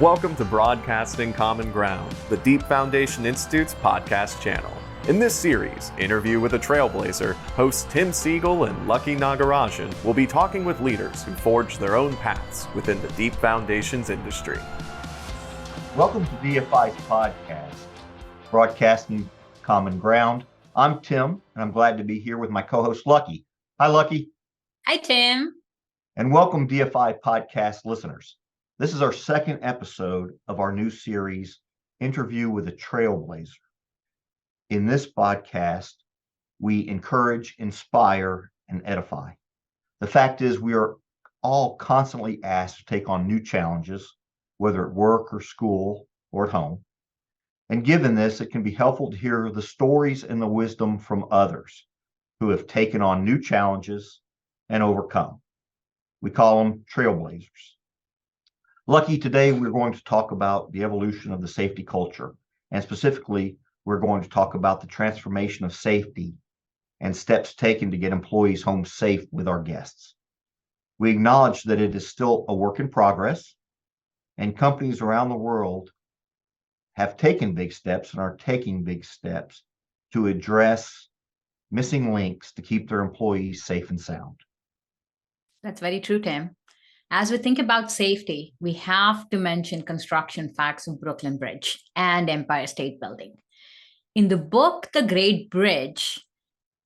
Welcome to Broadcasting Common Ground, the Deep Foundation Institute's podcast channel. In this series, Interview with a Trailblazer, hosts Tim Siegel and Lucky Nagarajan will be talking with leaders who forged their own paths within the Deep Foundations industry. Welcome to DFI's podcast, Broadcasting Common Ground. I'm Tim, and I'm glad to be here with my co-host, Lucky. Hi, Lucky. Hi, Tim. And welcome, DFI podcast listeners. This is our second episode of our new series, Interview with a Trailblazer. In this podcast, we encourage, inspire, and edify. The fact is, we are all constantly asked to take on new challenges, whether at work or school or at home. And given this, it can be helpful to hear the stories and the wisdom from others who have taken on new challenges and overcome. We call them trailblazers. Lucky, today we're going to talk about the evolution of the safety culture, and specifically, we're going to talk about the transformation of safety and steps taken to get employees home safe with our guests. We acknowledge that it is still a work in progress, and companies around the world have taken big steps and are taking big steps to address missing links to keep their employees safe and sound. That's very true, Tim. As we think about safety, we have to mention construction facts of Brooklyn Bridge and Empire State Building. In the book, The Great Bridge,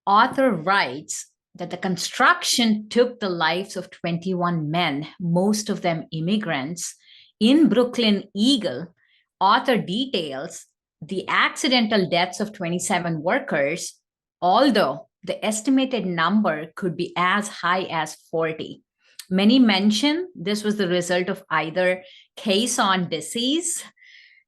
author writes that the construction took the lives of 21 men, most of them immigrants. In Brooklyn Eagle, author details the accidental deaths of 27 workers, although the estimated number could be as high as 40. Many mention this was the result of either caisson disease,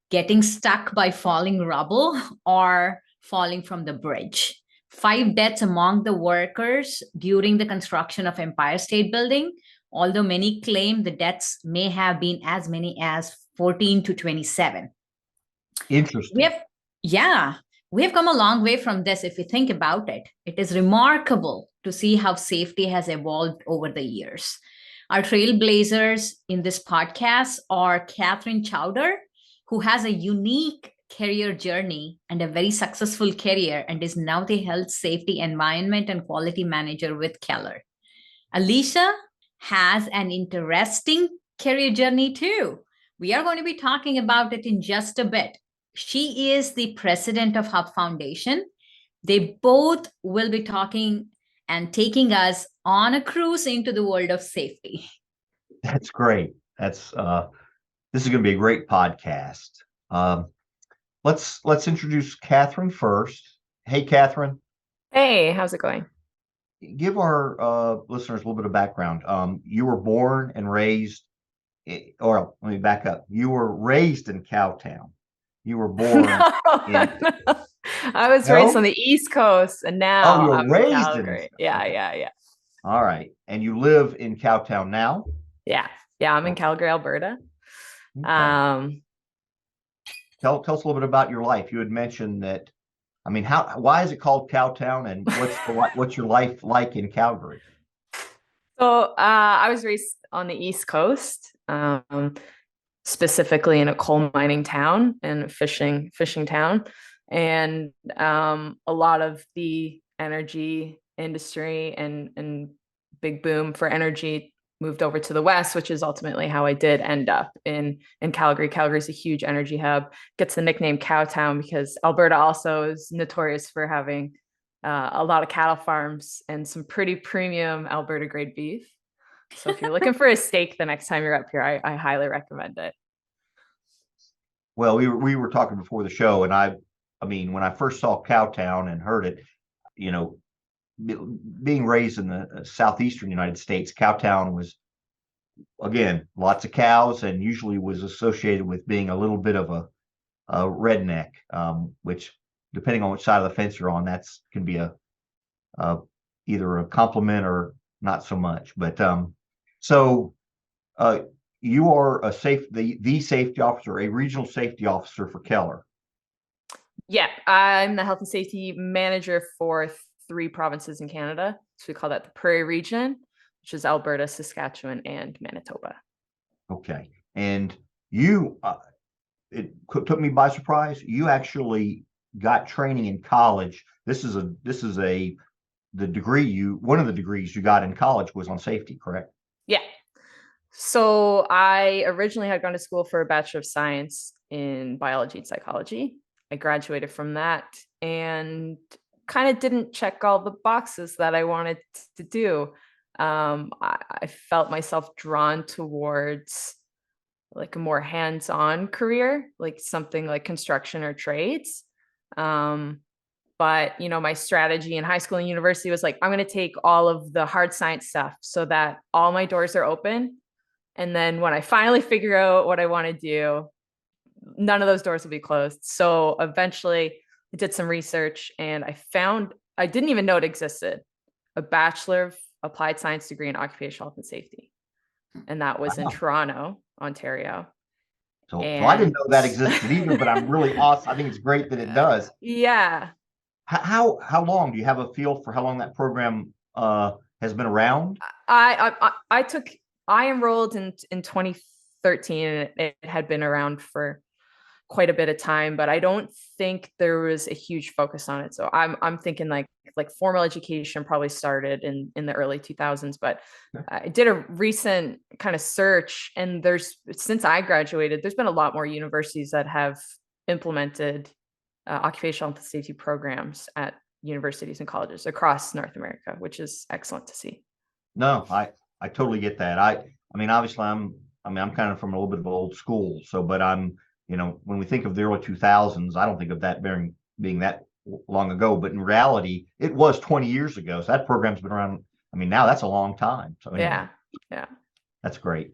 getting stuck by falling rubble, or falling from the bridge. 5 deaths among the workers during the construction of Empire State Building, although many claim the deaths may have been as many as 14 to 27. Interesting. We have come a long way from this if you think about it. It is remarkable to see how safety has evolved over the years. Our trailblazers in this podcast are Catherine Chowder, who has a unique career journey and a very successful career and is now the health, safety, environment, and quality manager with Keller. Alicia has an interesting career journey too. We are going to be talking about it in just a bit. She is the president of Hub Foundation. They both will be talking and taking us on a cruise into the world of safety. That's great. This is going to be a great podcast. Let's introduce Catherine first. Hey, Catherine. Hey, how's it going? Give our listeners a little bit of background. You were born and raised, or let me back up. You were raised in Cowtown. You were born I was raised on the East Coast, and now I'm in Calgary. Yeah. All right. And you live in Cowtown now? Yeah, I'm in Calgary, Alberta. Okay. Tell us a little bit about your life. You had mentioned that. I mean, why is it called Cowtown, and what's your life like in Calgary? So I was raised on the East Coast, specifically in a coal mining town and a fishing town, and a lot of the energy industry and big boom for energy moved over to the West, which is ultimately how I did end up in Calgary. Calgary is a huge energy hub, gets the nickname Cowtown because Alberta also is notorious for having a lot of cattle farms and some pretty premium Alberta grade beef. So if you're looking for a steak the next time you're up here, I highly recommend it. Well, we were talking before the show, and I mean, when I first saw Cowtown and heard it, being raised in the southeastern United States, Cowtown was, again, lots of cows, and usually was associated with being a little bit of a redneck, which, depending on which side of the fence you're on, can be either a compliment or not so much. But you are the safety officer, a regional safety officer for Keller. Yeah, I'm the health and safety manager for 3 provinces in Canada. So we call that the Prairie region, which is Alberta, Saskatchewan, and Manitoba. Okay. And You, took me by surprise. You actually got training in college. One of the degrees you got in college was on safety, correct? Yeah. So I originally had gone to school for a Bachelor of Science in biology and psychology. I graduated from that and kind of didn't check all the boxes that I wanted to do. I felt myself drawn towards like a more hands-on career, like something like construction or trades. But my strategy in high school and university was like, I'm going to take all of the hard science stuff so that all my doors are open. And then when I finally figure out what I want to do, none of those doors will be closed. So eventually I did some research and I didn't even know it existed, a Bachelor of Applied Science degree in Occupational Health and Safety. And that was in Toronto, Ontario. So I didn't know that existed either, but I'm really awesome. I think it's great that it does. Yeah. How long do you have a feel for how long that program has been around? I enrolled in 2013 and it had been around for quite a bit of time, but I don't think there was a huge focus on it. So I'm thinking like formal education probably started in the early 2000s, but I did a recent kind of search and since I graduated, there's been a lot more universities that have implemented occupational health safety programs at universities and colleges across North America, which is excellent to see. No, I totally get that. I mean, obviously I'm kind of from a little bit of old school. So, but when we think of the early 2000s, I don't think of that being that long ago, but in reality, it was 20 years ago. So that program's been around. I mean, now that's a long time. So anyway, yeah, that's great.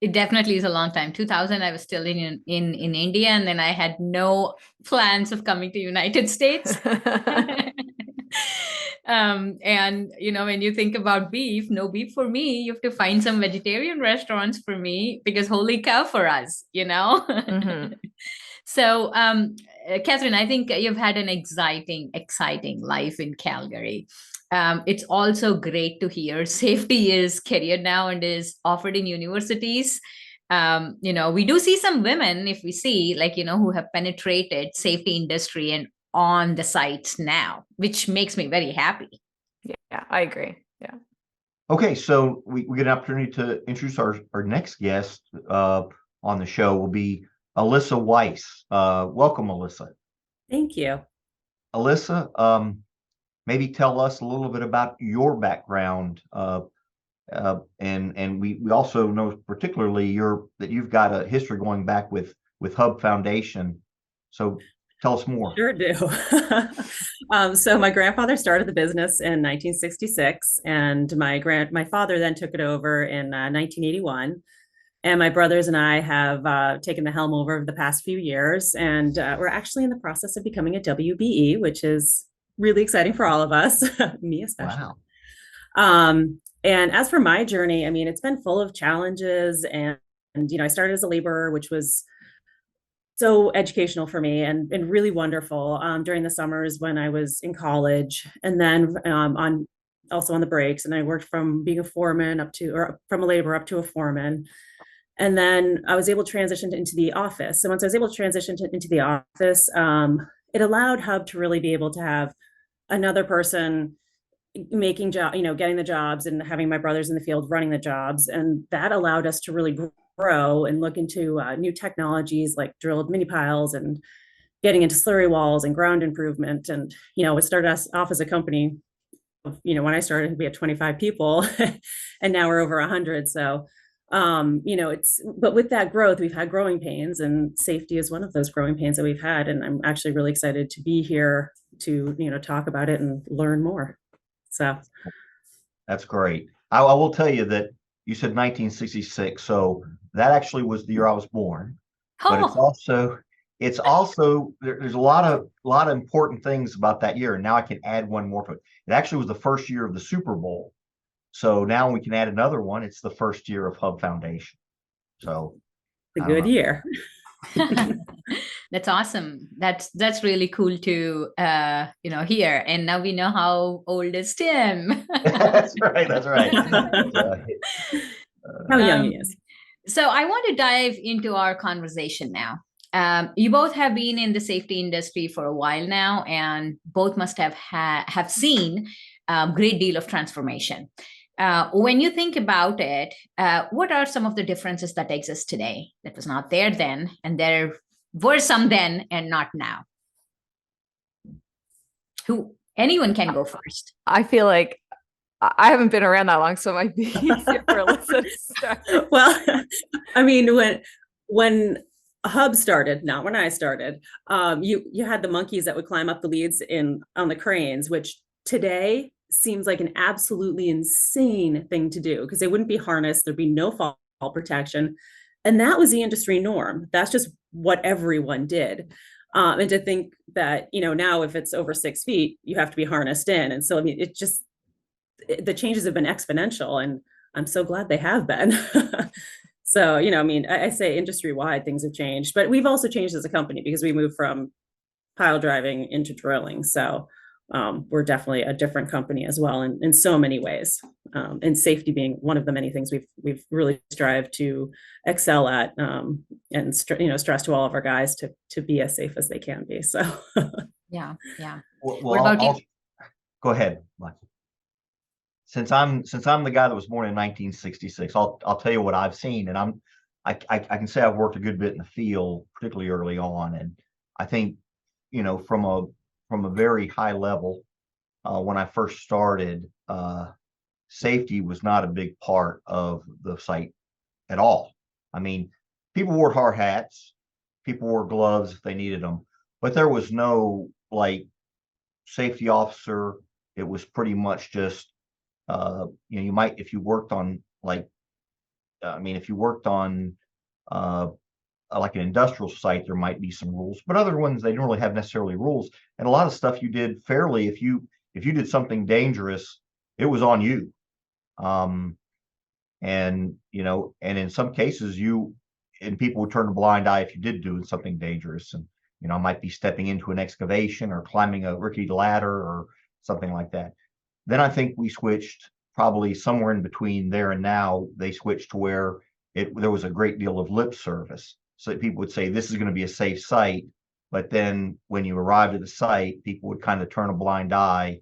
It definitely is a long time. 2000, I was still in India, and then I had no plans of coming to United States. And when you think about beef, no beef for me. You have to find some vegetarian restaurants for me because holy cow for us, Mm-hmm. So, Catherine, I think you've had an exciting life in Calgary. It's also great to hear safety is career now and is offered in universities. We do see some women, if we see who have penetrated safety industry and on the sites now, which makes me very happy. Yeah, I agree. Yeah. Okay, so we get an opportunity to introduce our next guest on the show will be Alyssa Weiss. Welcome, Alyssa. Thank you. Alyssa, maybe tell us a little bit about your background. And we also know particularly that you've got a history going back with Hub Foundation. So tell us more. Sure do. So my grandfather started the business in 1966, and my father then took it over in 1981. And my brothers and I have taken the helm over the past few years, and we're actually in the process of becoming a WBE, which is really exciting for all of us, me especially. Wow. And as for my journey, I mean, it's been full of challenges, and I started as a laborer, which was so educational for me and really wonderful during the summers when I was in college, and then also on the breaks. And I worked from being a foreman from a laborer up to a foreman. And then I was able to transition into the office. So once I was able to transition into the office, it allowed Hub to really be able to have another person getting the jobs and having my brothers in the field running the jobs. And that allowed us to really grow and look into new technologies like drilled mini piles and getting into slurry walls and ground improvement. And, it started us off as a company. When I started, we had 25 people and now we're over 100. So, but with that growth, we've had growing pains, and safety is one of those growing pains that we've had. And I'm actually really excited to be here to, talk about it and learn more. So that's great. I will tell you that you said 1966. So that actually was the year I was born, but it's also there's a lot of important things about that year. And now I can add one more to it. It actually was the first year of the Super Bowl. So now we can add another one. It's the first year of Hub Foundation. So a good year. That's awesome. That's really cool to hear. And now we know how old is Tim. That's right. How young he is. So I want to dive into our conversation now. You both have been in the safety industry for a while now, and both must have seen a great deal of transformation. When you think about it, what are some of the differences that exist today that was not there then, and there were some then and not now? Anyone can go first. I feel like I haven't been around that long, so it might be easier for Alyssa to start. Well, I mean, when Hub started, not when I started, you had the monkeys that would climb up the leads on the cranes, which today seems like an absolutely insane thing to do because they wouldn't be harnessed, there'd be no fall protection. And that was the industry norm. That's just what everyone did. And to think that, now if it's over 6 feet, you have to be harnessed in. And so, I mean, the changes have been exponential, and I'm so glad they have been. So, I mean, I say industry-wide things have changed, but we've also changed as a company because we moved from pile driving into drilling. So we're definitely a different company as well in so many ways. And safety being one of the many things we've really strived to excel at, and stress to all of our guys to be as safe as they can be. So yeah. Well, What about you? Go ahead, Mike. Since I'm the guy that was born in 1966, I'll tell you what I've seen, and I can say I've worked a good bit in the field, particularly early on, and I think from a very high level, when I first started, safety was not a big part of the site at all. I mean, people wore hard hats, people wore gloves if they needed them, but there was no like safety officer. It was pretty much just you might, if you worked on if you worked on like an industrial site, there might be some rules, but other ones, they don't really have necessarily rules. And a lot of stuff you did fairly. If you did something dangerous, it was on you. And in some cases people would turn a blind eye if you did do something dangerous. And I might be stepping into an excavation or climbing a rickety ladder or something like that. Then I think we switched, probably somewhere in between there and now, they switched to where there was a great deal of lip service. So that people would say, this is going to be a safe site. But then when you arrived at the site, people would kind of turn a blind eye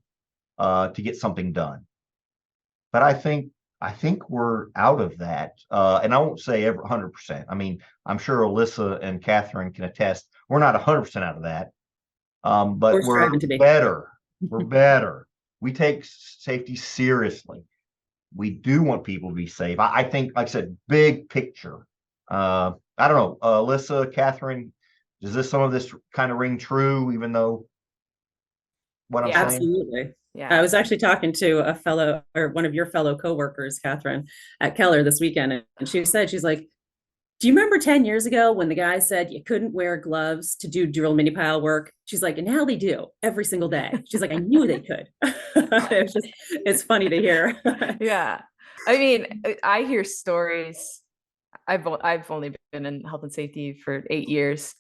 to get something done. But I think we're out of that. And I won't say ever 100%. I mean, I'm sure Alyssa and Catherine can attest, we're not 100% out of that. But we're striving to be better. We're better. We take safety seriously. We do want people to be safe. I think, like I said, big picture. I don't know, Alyssa, Catherine, does some of this kind of ring true, even though what I'm saying? Absolutely. Yeah. I was actually talking to one of your fellow coworkers, Catherine, at Keller this weekend, and she's like, do you remember 10 years ago when the guy said you couldn't wear gloves to do drill mini pile work? She's like, and now they do every single day. She's like, I knew they could. It's funny to hear. Yeah. I mean, I hear stories. I've only been in health and safety for 8 years,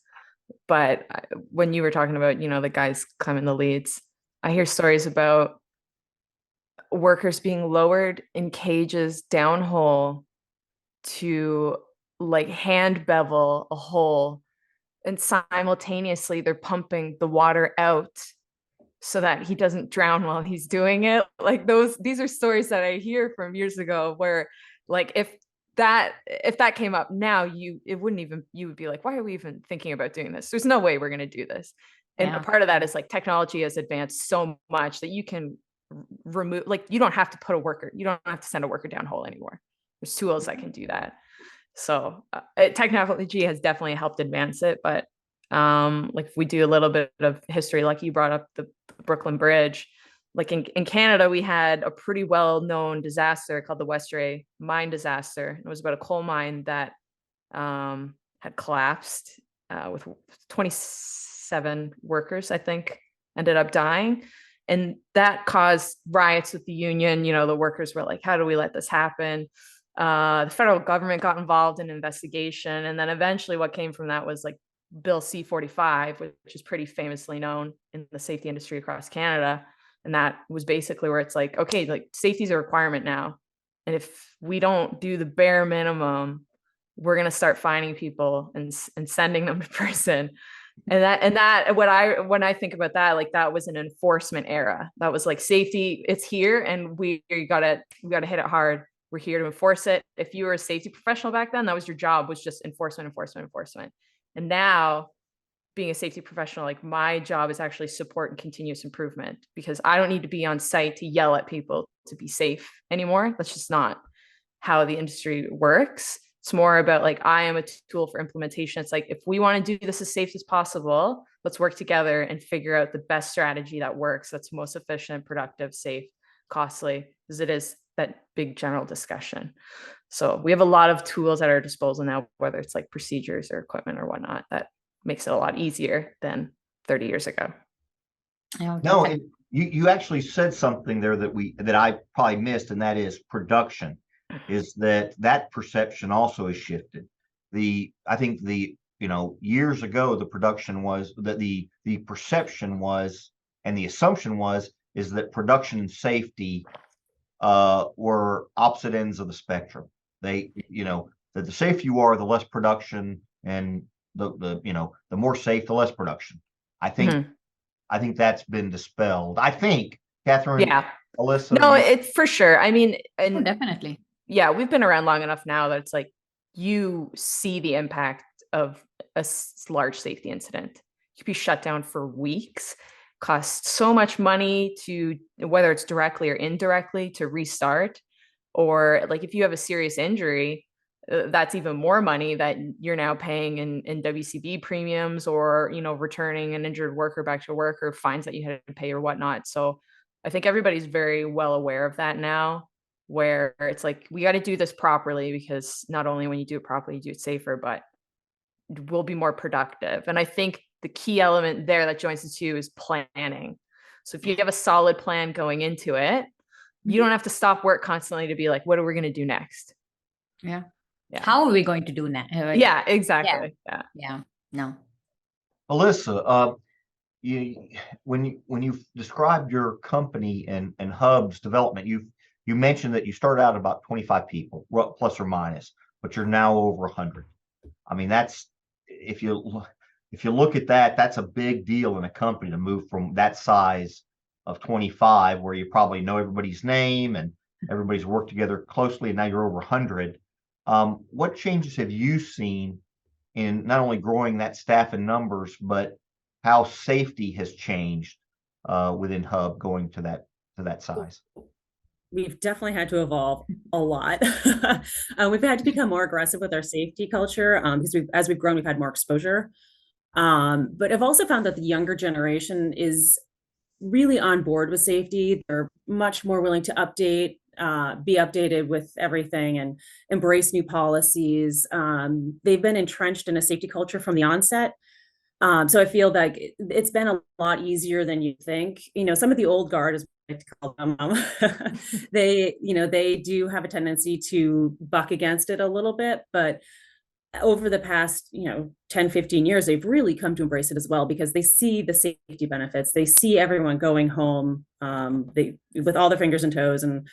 but when you were talking about, the guys climbing the leads, I hear stories about workers being lowered in cages downhole to like hand bevel a hole, and simultaneously they're pumping the water out so that he doesn't drown while he's doing it. Like these are stories that I hear from years ago where like if that came up now, you would be like, why are we even thinking about doing this? There's no way we're going to do this. And a part of that is like technology has advanced so much that you can remove, like you don't have to send a worker down hole anymore. There's tools that can do that. So technology has definitely helped advance it, but like if we do a little bit of history, like you brought up the Brooklyn Bridge, like in Canada, we had a pretty well-known disaster called the Westray mine disaster. It was about a coal mine that had collapsed with 27 workers, I think, ended up dying. And that caused riots with the union. The workers were like, how do we let this happen? The federal government got involved in investigation. And then eventually what came from that was like Bill C-45, which is pretty famously known in the safety industry across Canada. And that was basically where it's like, okay, like safety is a requirement now. And if we don't do the bare minimum, we're going to start finding people and sending them to prison. And that when I think about that, like that was an enforcement era. That was like safety, it's here, and we gotta hit it hard. We're here to enforce it. If you were a safety professional back then, that was your job, was just enforcement. And now, being a safety professional, like my job is actually support and continuous improvement, because I don't need to be on site to yell at people to be safe anymore. That's just not how the industry works. It's more about like, I am a tool for implementation. It's like, if we want to do this as safe as possible, let's work together and figure out the best strategy that works, that's most efficient, productive, safe, costly, because it is that big general discussion. So we have a lot of tools at our disposal now, whether it's like procedures or equipment or whatnot, that makes it a lot easier than 30 years ago. No, you actually said something there that I probably missed, and that is production. Is that perception also has shifted. I think years ago, the production was that the perception was, and the assumption is that production and safety were opposite ends of the spectrum. That the safer you are, the less production, and the more safe, the less production. I think that's been dispelled. I think, Catherine, yeah, Alyssa. No, it's for sure. I mean, and definitely. Yeah, we've been around long enough now that it's like you see the impact of a large safety incident. You could be shut down for weeks, cost so much money to, whether it's directly or indirectly, to restart. Or like if you have a serious injury, that's even more money that you're now paying in WCB premiums, or returning an injured worker back to work, or fines that you had to pay or whatnot. So I think everybody's very well aware of that now, where it's like, we got to do this properly, because not only when you do it properly, you do it safer, but we'll be more productive. And I think the key element there that joins the two is planning. So if you have a solid plan going into it, you don't have to stop work constantly to be like, what are we going to do next? Yeah. How are we going to do that? Yeah, exactly. Yeah. No. Alyssa, when you described your company and Hub's development, you mentioned that you started out about 25 people, plus or minus, but you're now over 100. I mean, that's, if you look at that, that's a big deal in a company to move from that size of 25, where you probably know everybody's name and everybody's worked together closely, and now you're over 100. What changes have you seen in not only growing that staff and numbers, but how safety has changed within Hub going to that size? We've definitely had to evolve a lot. We've had to become more aggressive with our safety culture, because as we've grown, we've had more exposure. But I've also found that the younger generation is really on board with safety. They're much more willing to be updated with everything and embrace new policies. They've been entrenched in a safety culture from the onset. So I feel like it's been a lot easier than you think. Some of the old guard, as I like to call them, they do have a tendency to buck against it a little bit, but over the past 10, 15 years, they've really come to embrace it as well, because they see the safety benefits. They see everyone going home with all their fingers and toes, and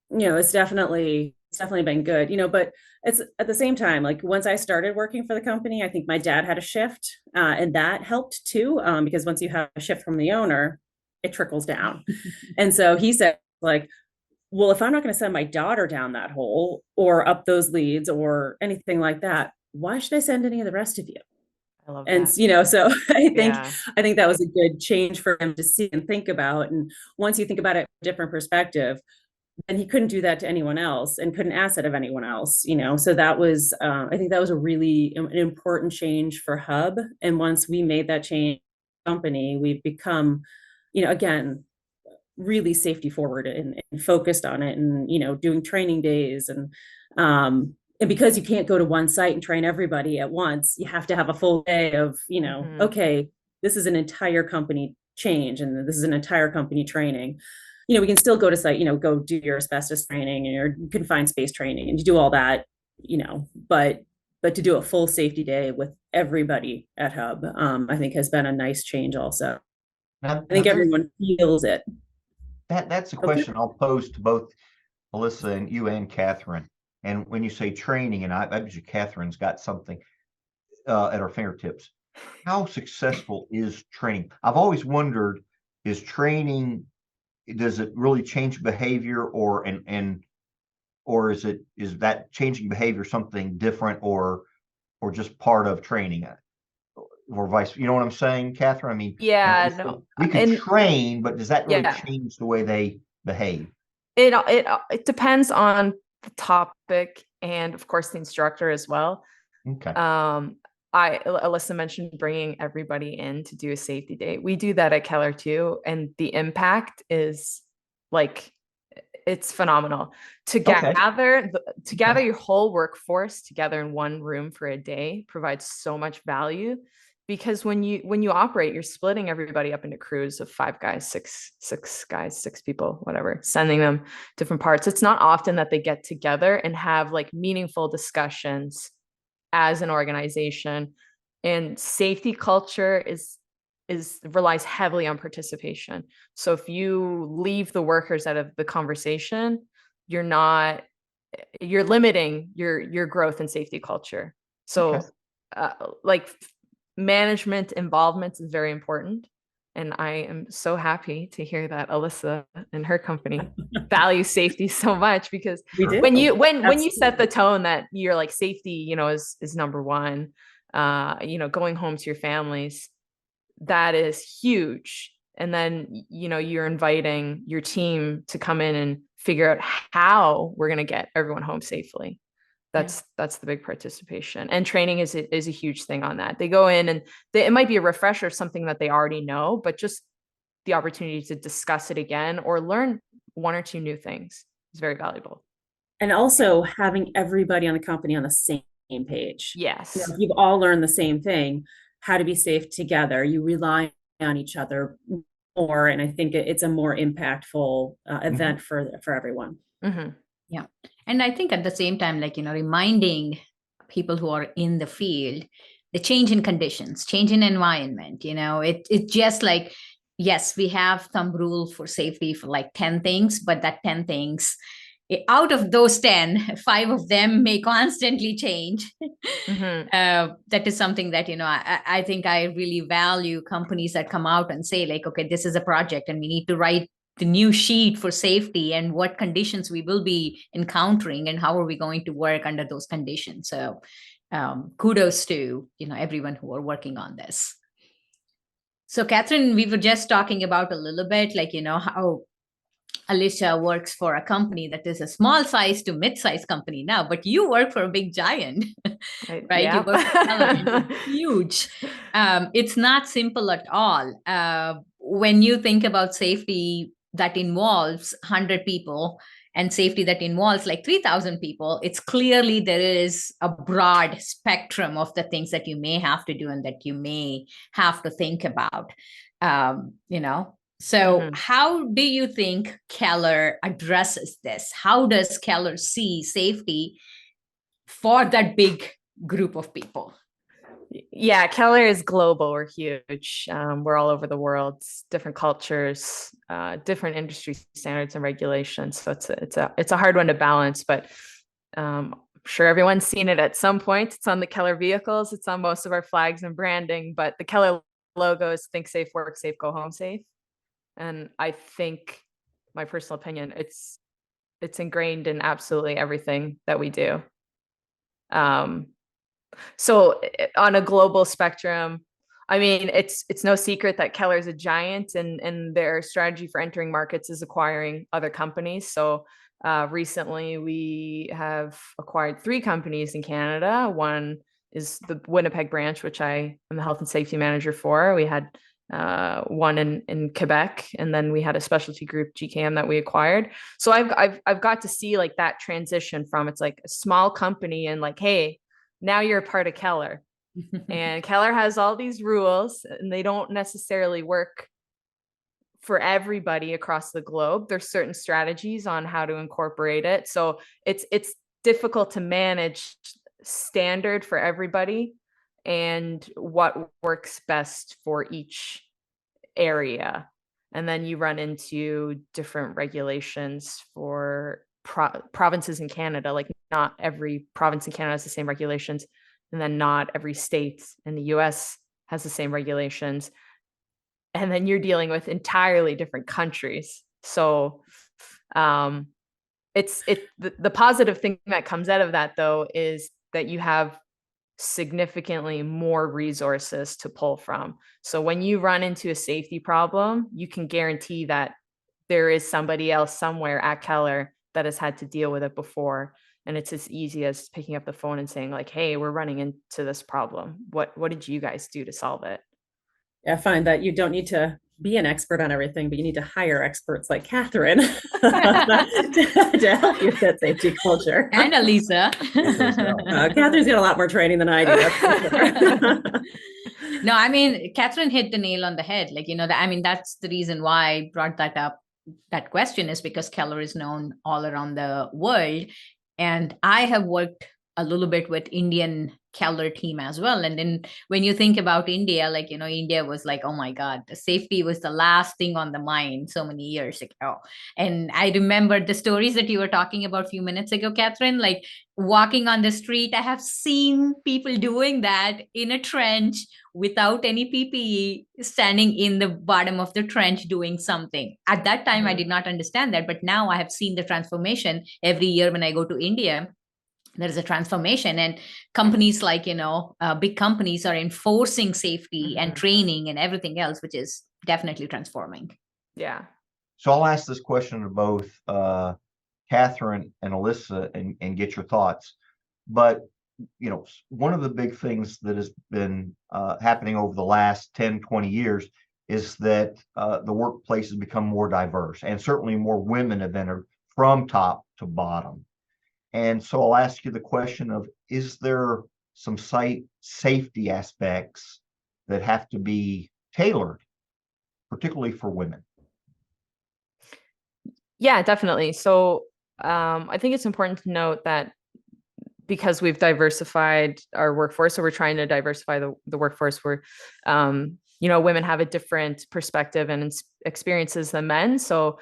it's definitely been good. But it's at the same time, like once I started working for the company, I think my dad had a shift, and that helped too, because once you have a shift from the owner, it trickles down. And so he said, like, well, if I'm not going to send my daughter down that hole or up those leads or anything like that, why should I send any of the rest of you? I love And that. so I think that was a good change for him to see and think about. And once you think about it from a different perspective, then he couldn't do that to anyone else and couldn't ask it of anyone else. So that was, I think that was a really an important change for Hub. And once we made that change, company, we've become, again, really safety forward and focused on it, and doing training days, and because you can't go to one site and train everybody at once, you have to have a full day of okay, this is an entire company change, and this is an entire company training. We can still go to site, go do your asbestos training and your confined space training, and you do all that, but to do a full safety day with everybody at Hub, I think has been a nice change also. I think everyone feels it. That's a question I'll pose to both Alyssa and you and Catherine. And when you say training, and I bet you Catherine's got something at her fingertips. How successful is training? I've always wondered, is training, does it really change behavior, or or is that changing behavior something different, or just part of training, or vice? You know what I'm saying, Catherine? I mean, Yeah, no. we could And train, but does that really yeah, change the way they behave? it depends on the topic and of course the instructor as well. Okay. Alyssa mentioned bringing everybody in to do a safety day. We do that at Keller too, and the impact is like, it's phenomenal to Okay. gather your whole workforce together in one room for a day provides so much value, because when you operate, you're splitting everybody up into crews of 5 guys, six guys, 6 people, whatever, sending them different parts. It's not often that they get together and have like meaningful discussions as an organization. And safety culture relies heavily on participation. So if you leave the workers out of the conversation, you're limiting your growth in safety culture. So Okay. like management involvement is very important. And I am so happy to hear that Alyssa and her company value safety so much, because We do. when you Absolutely. set the tone that you're like, safety, is number one, going home to your families, that is huge. And then, you're inviting your team to come in and figure out how we're going to get everyone home safely. That's the big participation, and training is a huge thing on that. They go in and it might be a refresher, something that they already know, but just the opportunity to discuss it again or learn 1 or 2 new things is very valuable. And also having everybody on the company on the same page. Yes. If you've all learned the same thing, how to be safe together, you rely on each other more, and I think it's a more impactful event for everyone. Mm-hmm. Yeah. And I think at the same time, like, reminding people who are in the field, the change in conditions, change in environment, it's just like, yes, we have some rule for safety for like 10 things, but that 10 things, out of those 10, 5 of them may constantly change. Mm-hmm. That is something that, I think I really value companies that come out and say like, okay, this is a project and we need to write the new sheet for safety and what conditions we will be encountering and how are we going to work under those conditions. So kudos to, everyone who are working on this. So Catherine, we were just talking about a little bit, like, how Alicia works for a company that is a small size to mid-size company now, but you work for a big giant, right? Yeah. You work for Keller, it's huge. It's not simple at all. When you think about safety that involves 100 people and safety that involves like 3,000 people, it's clearly there is a broad spectrum of the things that you may have to do and that you may have to think about, So how do you think Keller addresses this? How does Keller see safety for that big group of people? Yeah, Keller is global. We're huge. We're all over the world, different cultures, different industry standards and regulations. So it's a hard one to balance, but I'm sure everyone's seen it at some point. It's on the Keller vehicles. It's on most of our flags and branding, but the Keller logo is think safe, work safe, go home safe. And I think, my personal opinion, it's ingrained in absolutely everything that we do. So on a global spectrum, I mean, it's no secret that Keller is a giant, and their strategy for entering markets is acquiring other companies. So recently we have acquired 3 companies in Canada. One is the Winnipeg branch, which I am the health and safety manager for. We had one in Quebec, and then we had a specialty group, GKM, that we acquired. So I've got to see like that transition from, it's like a small company and like, hey, now you're a part of Keller. And Keller has all these rules and they don't necessarily work for everybody across the globe. There's certain strategies on how to incorporate it. So it's difficult to manage standard for everybody and what works best for each area. And then you run into different regulations for provinces in Canada. Like not every province in Canada has the same regulations, and then not every state in the US has the same regulations. And then you're dealing with entirely different countries. So the positive thing that comes out of that, though, is that you have significantly more resources to pull from. So when you run into a safety problem, you can guarantee that there is somebody else somewhere at Keller that has had to deal with it before. And it's as easy as picking up the phone and saying like, hey, we're running into this problem. What did you guys do to solve it? I find that you don't need to be an expert on everything, but you need to hire experts like Catherine to help you with that safety culture. And Elisa. Catherine's got a lot more training than I do. That's for sure. No, I mean, Catherine hit the nail on the head. Like, that's the reason why I brought that up. That question is because Keller is known all around the world. And I have worked a little bit with Indian Keller team as well. And then when you think about India, India was like, oh my God, the safety was the last thing on the mind so many years ago. And I remember the stories that you were talking about a few minutes ago, Catherine, like walking on the street, I have seen people doing that in a trench without any PPE, standing in the bottom of the trench doing something. At that time, I did not understand that, but now I have seen the transformation every year when I go to India. There is a transformation, and companies like, big companies are enforcing safety and training and everything else, which is definitely transforming. Yeah. So I'll ask this question to both Catherine and Alyssa and get your thoughts. But, one of the big things that has been happening over the last 10, 20 years is that the workplace has become more diverse, and certainly more women have entered from top to bottom. And so I'll ask you the question of, is there some site safety aspects that have to be tailored, particularly for women? Yeah, definitely. So I think it's important to note that because we've diversified our workforce, so we're trying to diversify the workforce where, women have a different perspective and experiences than men. So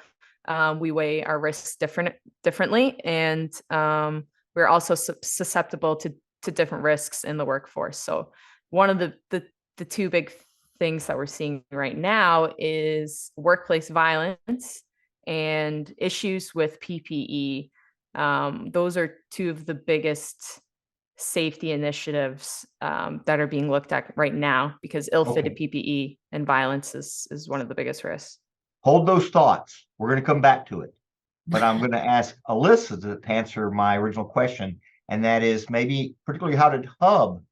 we weigh our risks differently, and we're also susceptible to different risks in the workforce. So one of the two big things that we're seeing right now is workplace violence and issues with PPE. Those are two of the biggest safety initiatives that are being looked at right now, because ill-fitted PPE and violence is one of the biggest risks. Hold those thoughts. We're going to come back to it. But I'm going to ask Alyssa to answer my original question, and that is maybe particularly how did Hub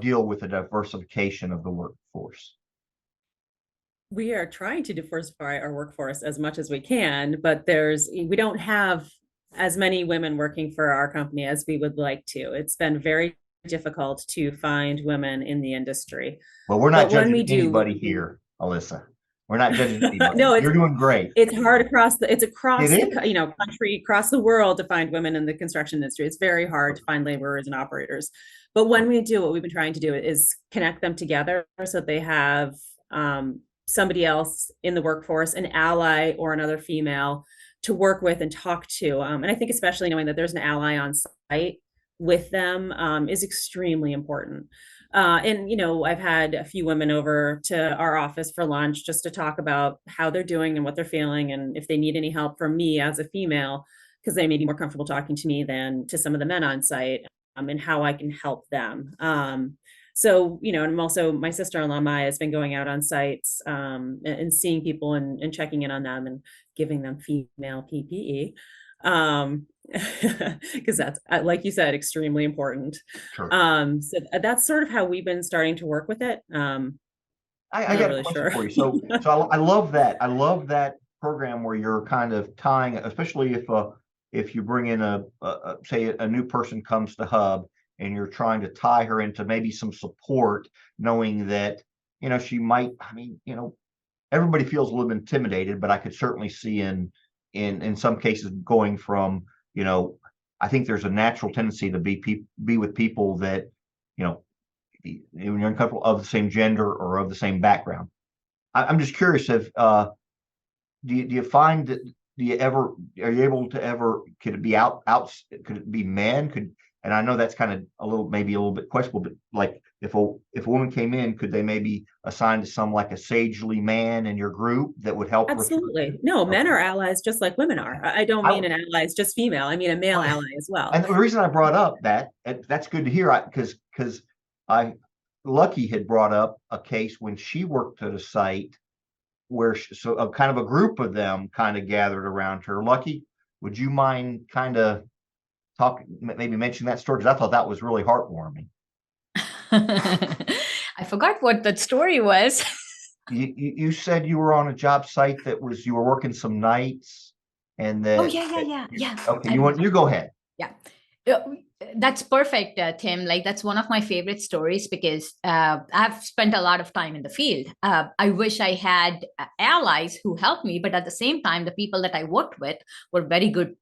deal with the diversification of the workforce? We are trying to diversify our workforce as much as we can, but we don't have as many women working for our company as we would like to. It's been very difficult to find women in the industry. Well, we're not judging anybody here, Alyssa. We're not judging anybody. No, you're doing great. It's hard across the country, across the world to find women in the construction industry. It's very hard to find laborers and operators. But when we do, what we've been trying to do is connect them together so that they have somebody else in the workforce, an ally or another female to work with and talk to. And I think especially knowing that there's an ally on site with them is extremely important. And I've had a few women over to our office for lunch just to talk about how they're doing and what they're feeling, and if they need any help from me as a female, because they may be more comfortable talking to me than to some of the men on site, and how I can help them. So, and I'm also, my sister-in-law, Maya, has been going out on sites and seeing people and checking in on them and giving them female PPE. Because that's, like you said, extremely important. Sure. So that's sort of how we've been starting to work with it. I got a question for you. So I love that. I love that program where you're kind of tying, especially if you bring in say a new person comes to Hub and you're trying to tie her into maybe some support, knowing that she might. Everybody feels a little intimidated, but I could certainly see in some cases going from, I think there's a natural tendency to be with people that, when you're uncomfortable, of the same gender or of the same background. I'm just curious if, do you find that are you able to ever, could it be could it be men? And I know that's kind of maybe a little bit questionable, but like if a woman came in, could they maybe assign to some like a sagely man in your group that would help recruit? Absolutely. No, men are allies just like women are. I don't mean I, an ally is just female. I mean a male ally as well. and the reason I brought up that's good to hear, because Lucky had brought up a case when she worked at a site where so a kind of a group of them kind of gathered around her. Lucky, would you mind kind of maybe mention that story? Because I thought that was really heartwarming. I forgot what that story was. You said you were on a job site you were working some nights, and Oh, yeah. Okay, you go ahead. Yeah. That's perfect, Tim. Like, that's one of my favorite stories because I've spent a lot of time in the field. I wish I had allies who helped me, but at the same time, the people that I worked with were very good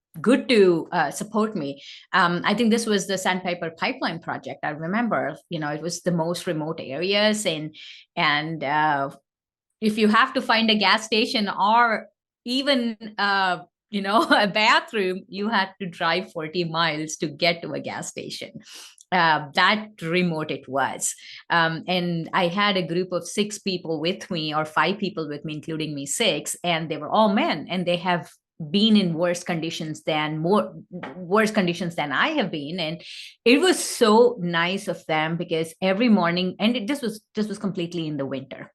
to support me. I think this was the Sandpiper Pipeline project. I remember, it was the most remote areas, and if you have to find a gas station or even a bathroom, you had to drive 40 miles to get to a gas station. That remote it was. And I had a group of 6 people with me, or 5 people with me, including me 6, and they were all men, and they have been in worse conditions than I have been. And it was so nice of them because every morning, and this was completely in the winter,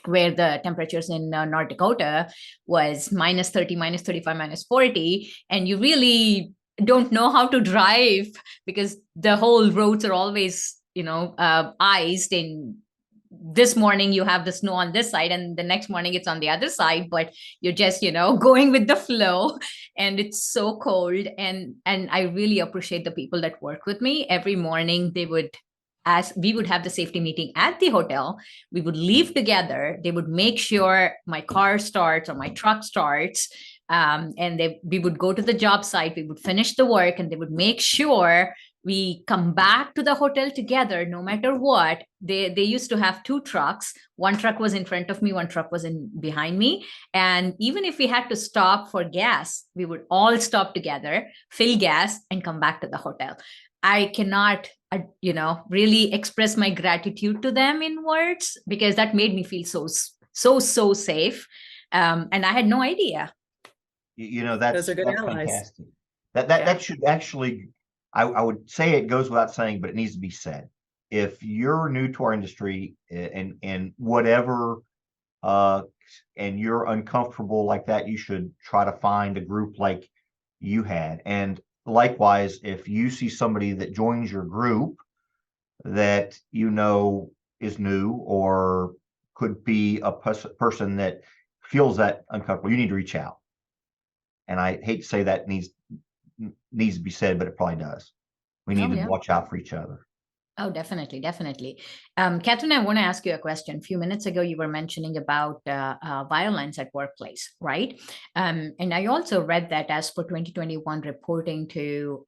where the temperatures in North Dakota was minus 30, minus 35, minus 40. And you really don't know how to drive because the whole roads are always, iced. And this morning you have the snow on this side and the next morning it's on the other side, but you're just, going with the flow, and it's so cold. And I really appreciate the people that work with me. Every morning as we would have the safety meeting at the hotel, we would leave together. They would make sure my car starts or my truck starts. And we would go to the job site, we would finish the work, and they would make sure we come back to the hotel together no matter what. They used to have 2 trucks. One truck was in front of me, one truck was behind me. And even if we had to stop for gas, we would all stop together, fill gas, and come back to the hotel. I cannot, really express my gratitude to them in words, because that made me feel so safe. And I had no idea. Those are good allies. Fantastic. That should actually, I would say it goes without saying, but it needs to be said. If you're new to our industry and whatever, and you're uncomfortable like that, you should try to find a group like you had. And likewise, if you see somebody that joins your group that is new or could be a person that feels that uncomfortable, you need to reach out. And I hate to say that needs to be said, but it probably does. We need to watch out for each other. Oh, definitely. Catherine, I want to ask you a question. A few minutes ago, you were mentioning about violence at workplace, right? And I also read that as for 2021 reporting to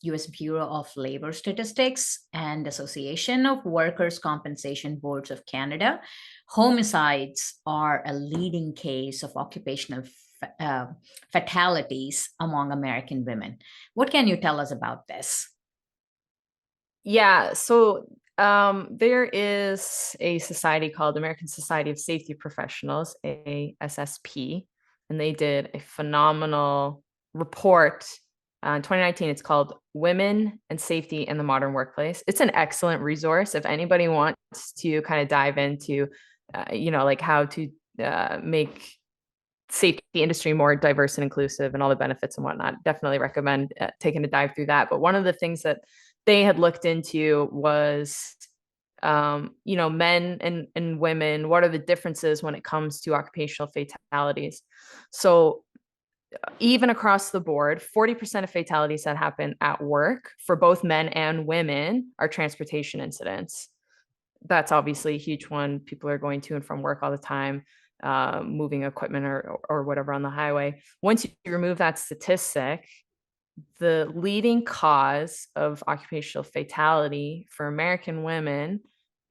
U.S. Bureau of Labor Statistics and Association of Workers' Compensation Boards of Canada, homicides are a leading case of occupational fatalities among American women. What can you tell us about this? Yeah, so there is a society called American Society of Safety Professionals, ASSP, and they did a phenomenal report in 2019. It's called Women and Safety in the Modern Workplace. It's an excellent resource if anybody wants to kind of dive into, like how to make safety industry more diverse and inclusive and all the benefits and whatnot. Definitely recommend taking a dive through that. But one of the things that they had looked into was, men and women, what are the differences when it comes to occupational fatalities? So even across the board, 40% of fatalities that happen at work for both men and women are transportation incidents. That's obviously a huge one. People are going to and from work all the time, moving equipment or whatever on the highway. Once you remove that statistic, the leading cause of occupational fatality for American women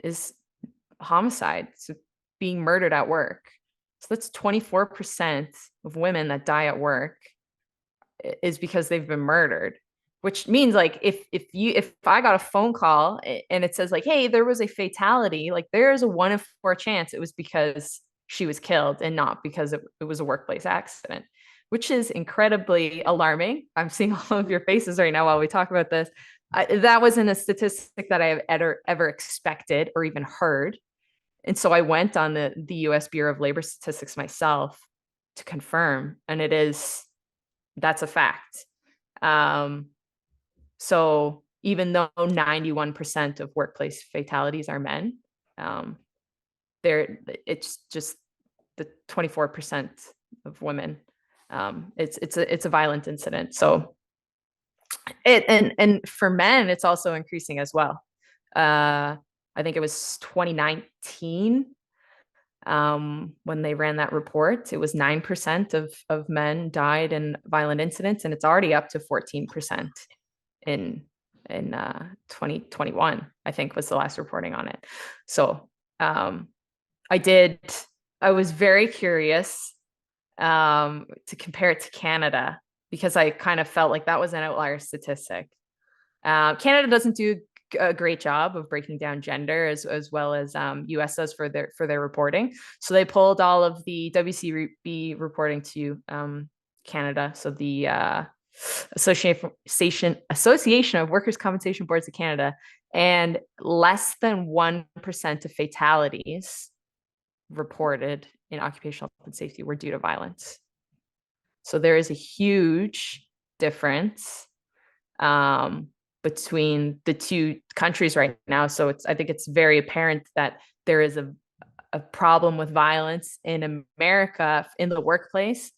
is homicide, so being murdered at work. So that's 24% of women that die at work is because they've been murdered, which means like if I got a phone call and it says like, hey, there was a fatality, like there is a 1 in 4 chance it was because she was killed and not because it was a workplace accident, which is incredibly alarming. I'm seeing all of your faces right now while we talk about this. That wasn't a statistic that I have ever expected or even heard. And so I went on the US Bureau of Labor Statistics myself to confirm, and that's a fact. So even though 91% of workplace fatalities are men, it's just the 24% of women. It's a violent incident. So and for men, it's also increasing as well. I think it was 2019 when they ran that report. It was 9% of men died in violent incidents, and it's already up to 14% in 2021, I think was the last reporting on it. So I was very curious to compare it to Canada, because I kind of felt like that was an outlier statistic. Canada doesn't do a great job of breaking down gender as well as US does for their reporting. So they pulled all of the WCB reporting to Canada. So the Association of Workers' Compensation Boards of Canada, and less than 1% of fatalities reported in occupational health and safety were due to violence. So there is a huge difference between the two countries right now. So I think it's very apparent that there is a problem with violence in America in the workplace.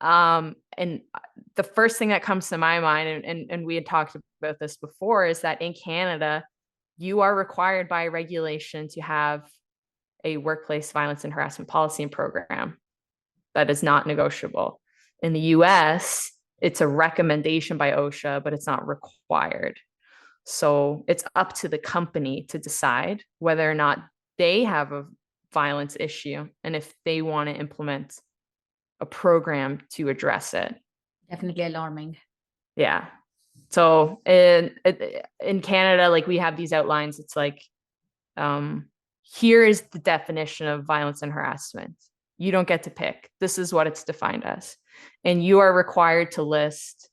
And the first thing that comes to my mind, and we had talked about this before, is that in Canada, you are required by regulation to have a workplace violence and harassment policy and program that is not negotiable. In the US, it's a recommendation by OSHA, but it's not required. So it's up to the company to decide whether or not they have a violence issue and if they want to implement a program to address it. Definitely alarming. Yeah. So in Canada, like we have these outlines. It's like, here is the definition of violence and harassment. You don't get to pick. This is what it's defined as. And you are required to list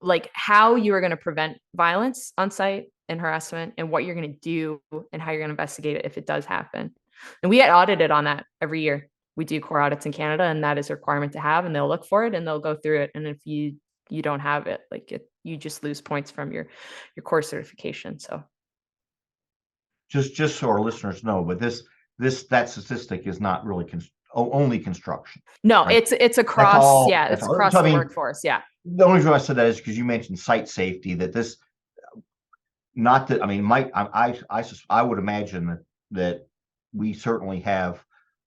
like how you are going to prevent violence on site and harassment, and what you're going to do and how you're going to investigate it if it does happen. And we get audited on that every year. We do core audits in Canada, and that is a requirement to have, and they'll look for it and they'll go through it. And if you don't have it, you just lose points from your core certification. So just so our listeners know, but that statistic is not really only construction. No, right? it's across. It's across the workforce. Yeah. The only reason I said that is because you mentioned site safety. I would imagine that we certainly have,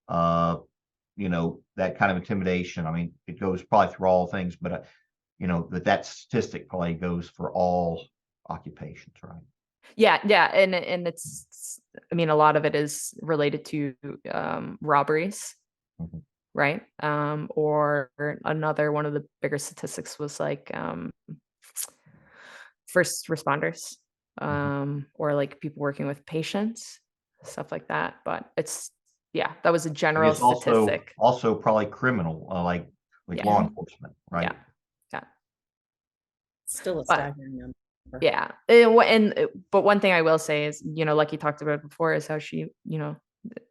that kind of intimidation. I mean, it goes probably through all things, but that statistic probably goes for all occupations, right? Yeah, and it's, I mean, a lot of it is related to robberies, Mhm. right? Or another one of the bigger statistics was like first responders, or like people working with patients, stuff like that. But that was a general statistic. Also probably criminal, like law enforcement, right? Yeah. Still a staggering number. Yeah. But one thing I will say is, like you talked about before, is how she,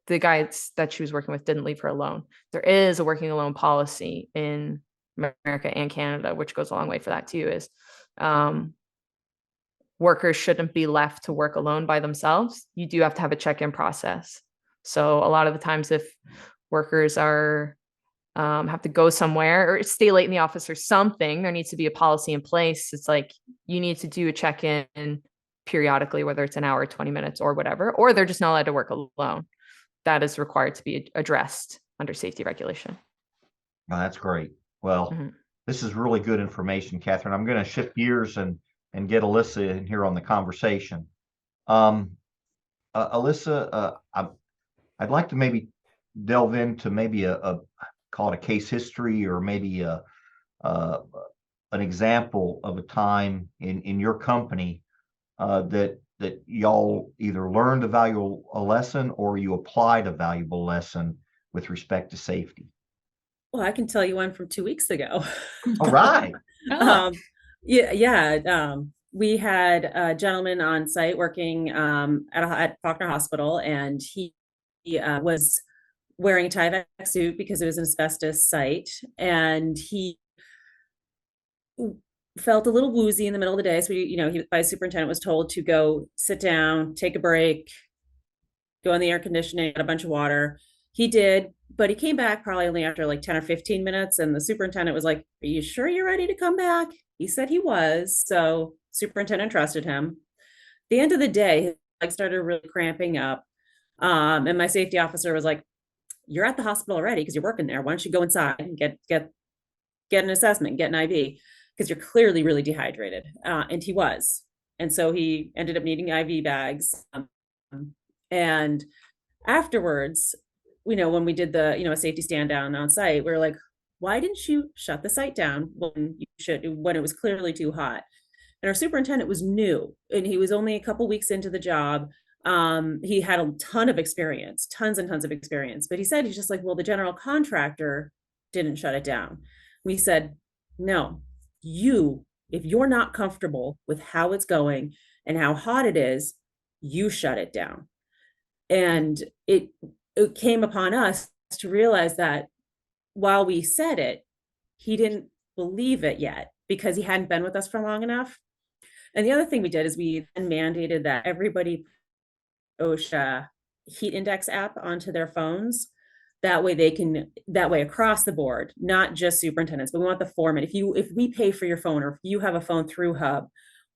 the guy that she was working with didn't leave her alone. There is a working alone policy in America and Canada, which goes a long way for that too, is workers shouldn't be left to work alone by themselves. You do have to have a check-in process. So a lot of the times if workers are have to go somewhere or stay late in the office or something, there needs to be a policy in place. It's like you need to do a check-in periodically, whether it's an hour, 20 minutes or whatever, or they're just not allowed to work alone. That is required to be addressed under safety regulation. Oh, that's great. Well, This is really good information, Catherine. I'm going to shift gears and get Alyssa in here on the conversation. Alyssa, I'd like to maybe delve into maybe a call it a case history, or maybe an example of a time in your company that y'all either learned a valuable lesson or you applied a valuable lesson with respect to safety? Well, I can tell you one from 2 weeks ago. All right. Oh, We had a gentleman on site working at Faulkner Hospital, and he was wearing a Tyvek suit because it was an asbestos site, and he felt a little woozy in the middle of the day. So he by superintendent was told to go sit down, take a break, go in the air conditioning, get a bunch of water. He did, but he came back probably only after like 10 or 15 minutes. And the superintendent was like, "Are you sure you're ready to come back?" He said he was. So superintendent trusted him. At the end of the day, his leg started really cramping up. And my safety officer was like, "You're at the hospital already because you're working there. Why don't you go inside and get an assessment, get an IV, because you're clearly really dehydrated." And he was. And so he ended up needing IV bags. And afterwards, when we did a safety stand down on site, we were like, "Why didn't you shut the site down when it was clearly too hot?" And our superintendent was new, and he was only a couple weeks into the job. He had a ton of experience, tons and tons of experience, but he's just like, "Well, the general contractor didn't shut it down." We said, "No, if you're not comfortable with how it's going and how hot it is, you shut it down." And it came upon us to realize that while we said it, he didn't believe it yet because he hadn't been with us for long enough. And the other thing we did is we then mandated that everybody OSHA heat index app onto their phones. That way across the board, not just superintendents, but we want the foreman. If we pay for your phone, or if you have a phone through Hub,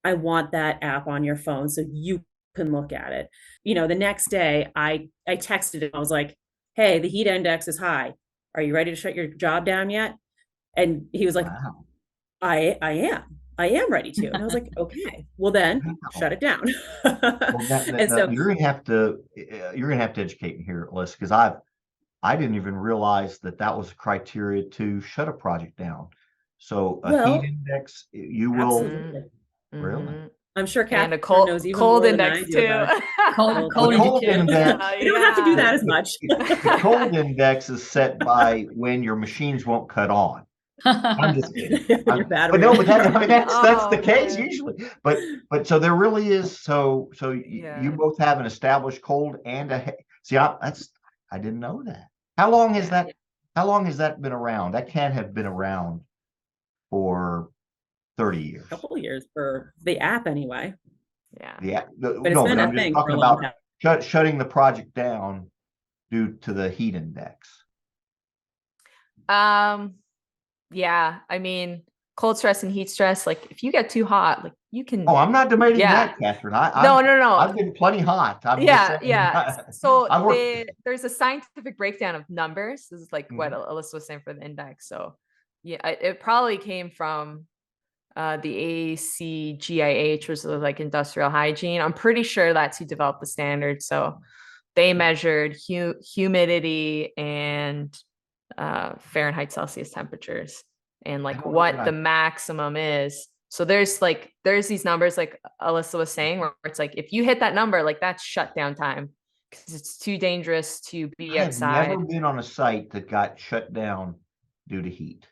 I want that app on your phone so you can look at it. The next day I texted him. I was like, "Hey, the heat index is high. Are you ready to shut your job down yet?" And he was like, Wow. I am ready to. And I was like, "Okay, well then shut it down." Well, And so you're gonna have to educate me here, Alyssa, because I didn't even realize that was a criteria to shut a project down. So a heat well, index, you will absolutely. really. Mhm. I'm sure And a Catherine knows even cold more than I index do too. about cold, The cold too. index, We don't have to do that as the, much. the cold index is set by when your machines won't cut on. I'm just kidding. Your battery. But no, but that's the Oh, case man. usually. But so there really is. So Yeah. you both have an established cold and see. I didn't know that. How long has Yeah. that? How long has that been around? That can't have been around for 30 years. A couple of years for the app anyway. Yeah. Yeah. But it's No, been but a I'm just thing for talking a long about time. shutting the project down due to the heat index. Yeah. I mean, cold stress and heat stress, like if you get too hot, like you can. Oh, I'm not debating Yeah. that, Catherine. No. I've been plenty hot. I'm just saying. Yeah. So I work. there's a scientific breakdown of numbers. This is like what Mhm. Alyssa was saying for the index. So yeah, it probably came from the ACGIH, which was like industrial hygiene. I'm pretty sure that's who developed the standard. So they measured humidity and Fahrenheit Celsius temperatures and I like don't know what that the maximum is. So there's these numbers like Alyssa was saying where it's like if you hit that number, like that's shutdown time because it's too dangerous to be I have never outside. been on a site that got shut down due to heat.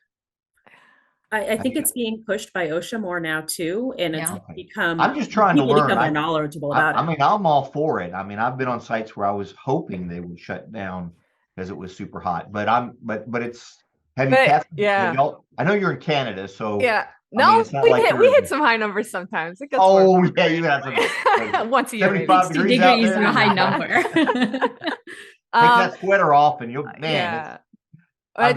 I think it's being pushed by OSHA more now too, and it's Yeah. Okay. become I'm just trying to people learn. become more knowledgeable about I it. mean, I'm all for it. I mean, I've been on sites where I was hoping they would shut down because it was super hot. But it's have you, But Catherine? Have yeah. y'all? I know you're in Canada, so Yeah. I mean, No, it's not we like hit you're. some high numbers sometimes. It gets Oh warm. yeah, you have some. Once a year, maybe. 75 60 degrees out degrees is there. a high number. Take that sweater off, and you'll Yeah. I'm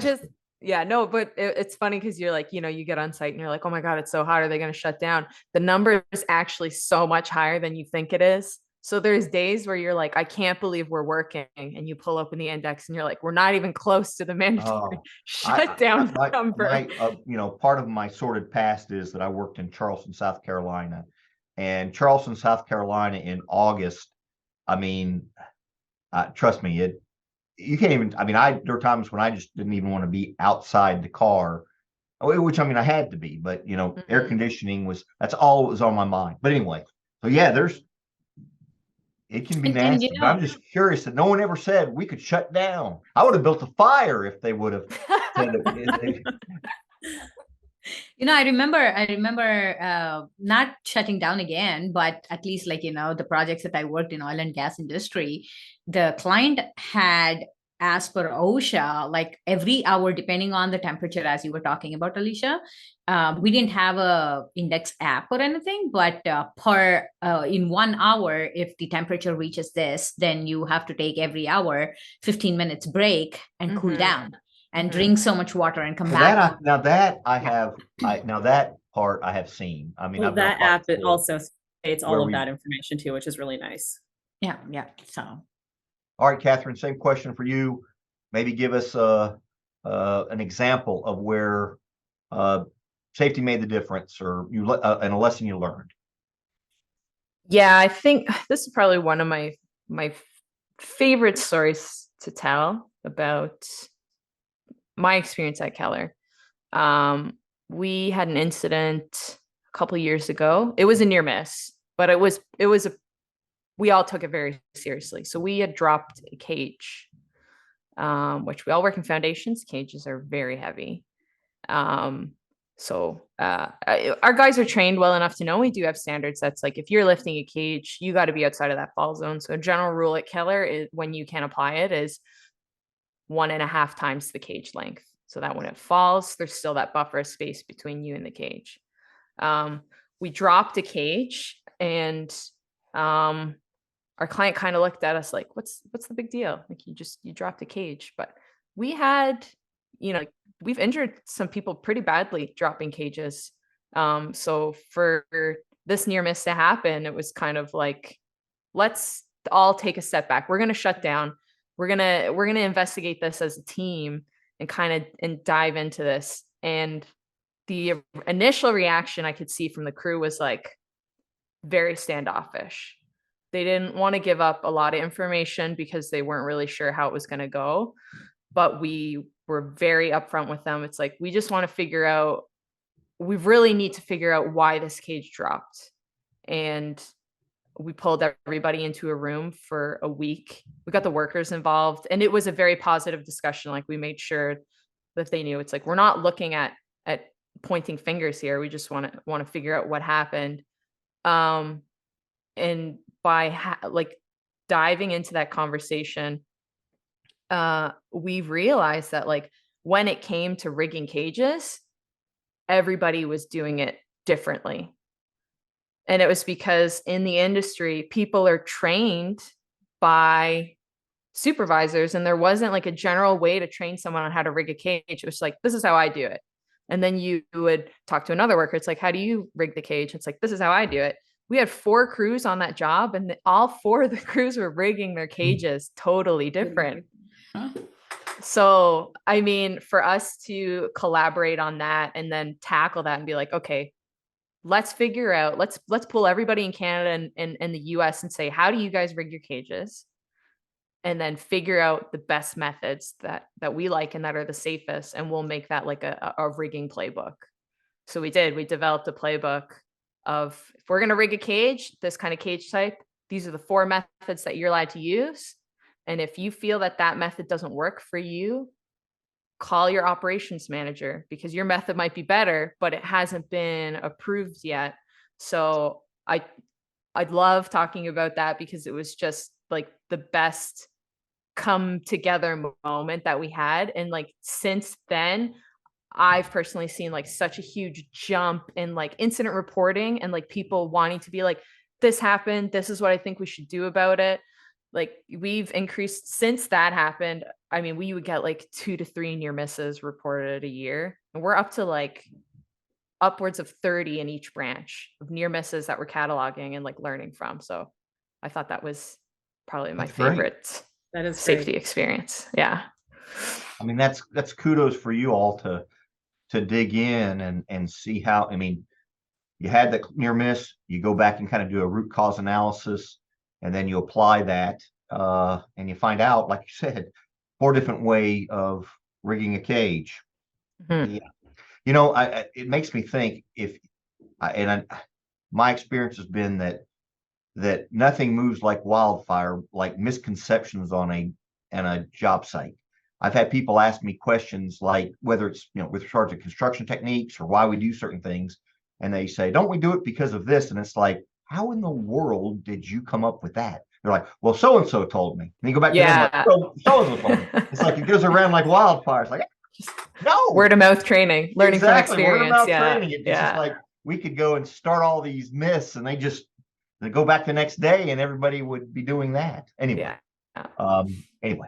Yeah, no, but it's funny because you're like, you get on site and you're like, oh my God, it's so hot. Are they going to shut down? The number is actually so much higher than you think it is. So there's days where you're like, I can't believe we're working. And you pull open the index and you're like, we're not even close to the mandatory shutdown number. part of my sordid past is that I worked in Charleston, South Carolina, and Charleston, South Carolina in August. I mean, trust me, you can't even, I mean, there were times when I just didn't even want to be outside the car, which I mean, I had to be, but you know, air conditioning that's all that was on my mind. But anyway, so yeah, it can be And nasty, but I'm just curious that no one ever said we could shut down. I would have built a fire if they would have said it. I remember not shutting down again, but at least like, the projects that I worked in oil and gas industry, the client had, as per OSHA, like every hour, depending on the temperature, as you were talking about, Alicia, we didn't have a index app or anything, but in 1 hour, if the temperature reaches this, then you have to take every hour 15 minutes break and cool down and drink so much water and come back. Now that part I have seen. I mean, Well, I've that app, it also states all of that information too, which is really nice. Yeah. So, all right, Catherine, same question for you. Maybe give us an example of where safety made the difference, or and a lesson you learned. Yeah, I think this is probably one of my favorite stories to tell about my experience at Keller. We had an incident a couple of years ago. It was a near miss, but we all took it very seriously. So we had dropped a cage, which we all work in foundations. Cages are very heavy. So our guys are trained well enough to know we do have standards. That's like, if you're lifting a cage, you got to be outside of that fall zone. So a general rule at Keller is, when you can apply it, is 1.5 times the cage length. So that when it falls, there's still that buffer space between you and the cage. We dropped a cage, and our client kind of looked at us like, what's the big deal? Like, you dropped a cage. But we had, we've injured some people pretty badly dropping cages. So for this near miss to happen, it was kind of like, let's all take a step back. We're going to shut down. We're going to investigate this as a team and dive into this. And the initial reaction I could see from the crew was like very standoffish. They didn't want to give up a lot of information because they weren't really sure how it was going to go. But we were very upfront with them. It's like, we really need to figure out why this cage dropped. And we pulled everybody into a room for a week. We got the workers involved, and it was a very positive discussion. Like, we made sure that they knew, it's like, we're not looking at pointing fingers here. We just want to figure out what happened. And by diving into that conversation, we realized that like, when it came to rigging cages, everybody was doing it differently. And it was because in the industry, people are trained by supervisors, and there wasn't like a general way to train someone on how to rig a cage. It was like, this is how I do it. And then you would talk to another worker. It's like, how do you rig the cage? It's like, this is how I do it. We had 4 crews on that job, and all 4 of the crews were rigging their cages totally different. Huh? So, I mean, for us to collaborate on that and then tackle that and be like, okay, let's figure out, let's pull everybody in Canada and the US and say, how do you guys rig your cages? And then figure out the best methods that we like and that are the safest. And we'll make that like a rigging playbook. So we developed a playbook of, if we're going to rig a cage, this kind of cage type, these are the 4 methods that you're allowed to use. And if you feel that method doesn't work for you, call your operations manager, because your method might be better, but it hasn't been approved yet. So I'd love talking about that, because it was just like the best come together moment that we had. And like, since then, I've personally seen like such a huge jump in like incident reporting, and like people wanting to be like, this happened, this is what I think we should do about it. Like, we've increased since that happened. I mean, we would get like 2 to 3 near misses reported a year, and we're up to like upwards of 30 in each branch of near misses that we're cataloging and like learning from. So I thought that was probably my favorite safety experience. Yeah. I mean, that's kudos for you all to dig in and see how, I mean, you had the near miss, you go back and kind of do a root cause analysis, and then you apply that, and you find out, like you said, 4 different way of rigging a cage. Mhm. Yeah. It makes me think my experience has been that nothing moves like wildfire, like misconceptions on a job site. I've had people ask me questions like whether it's, with regard to construction techniques or why we do certain things. And they say, don't we do it because of this? And it's like, how in the world did you come up with that? They're like, well, so-and-so told me. And you go back to them like, Yeah. well, so-and-so told me. It's like, it goes around like wildfire. It's like, no. Word of mouth training, learning from Exactly. Word of experience. mouth Yeah. training. It's just like, we could go and start all these myths and they go back the next day and everybody would be doing that. Anyway. Yeah. Anyway,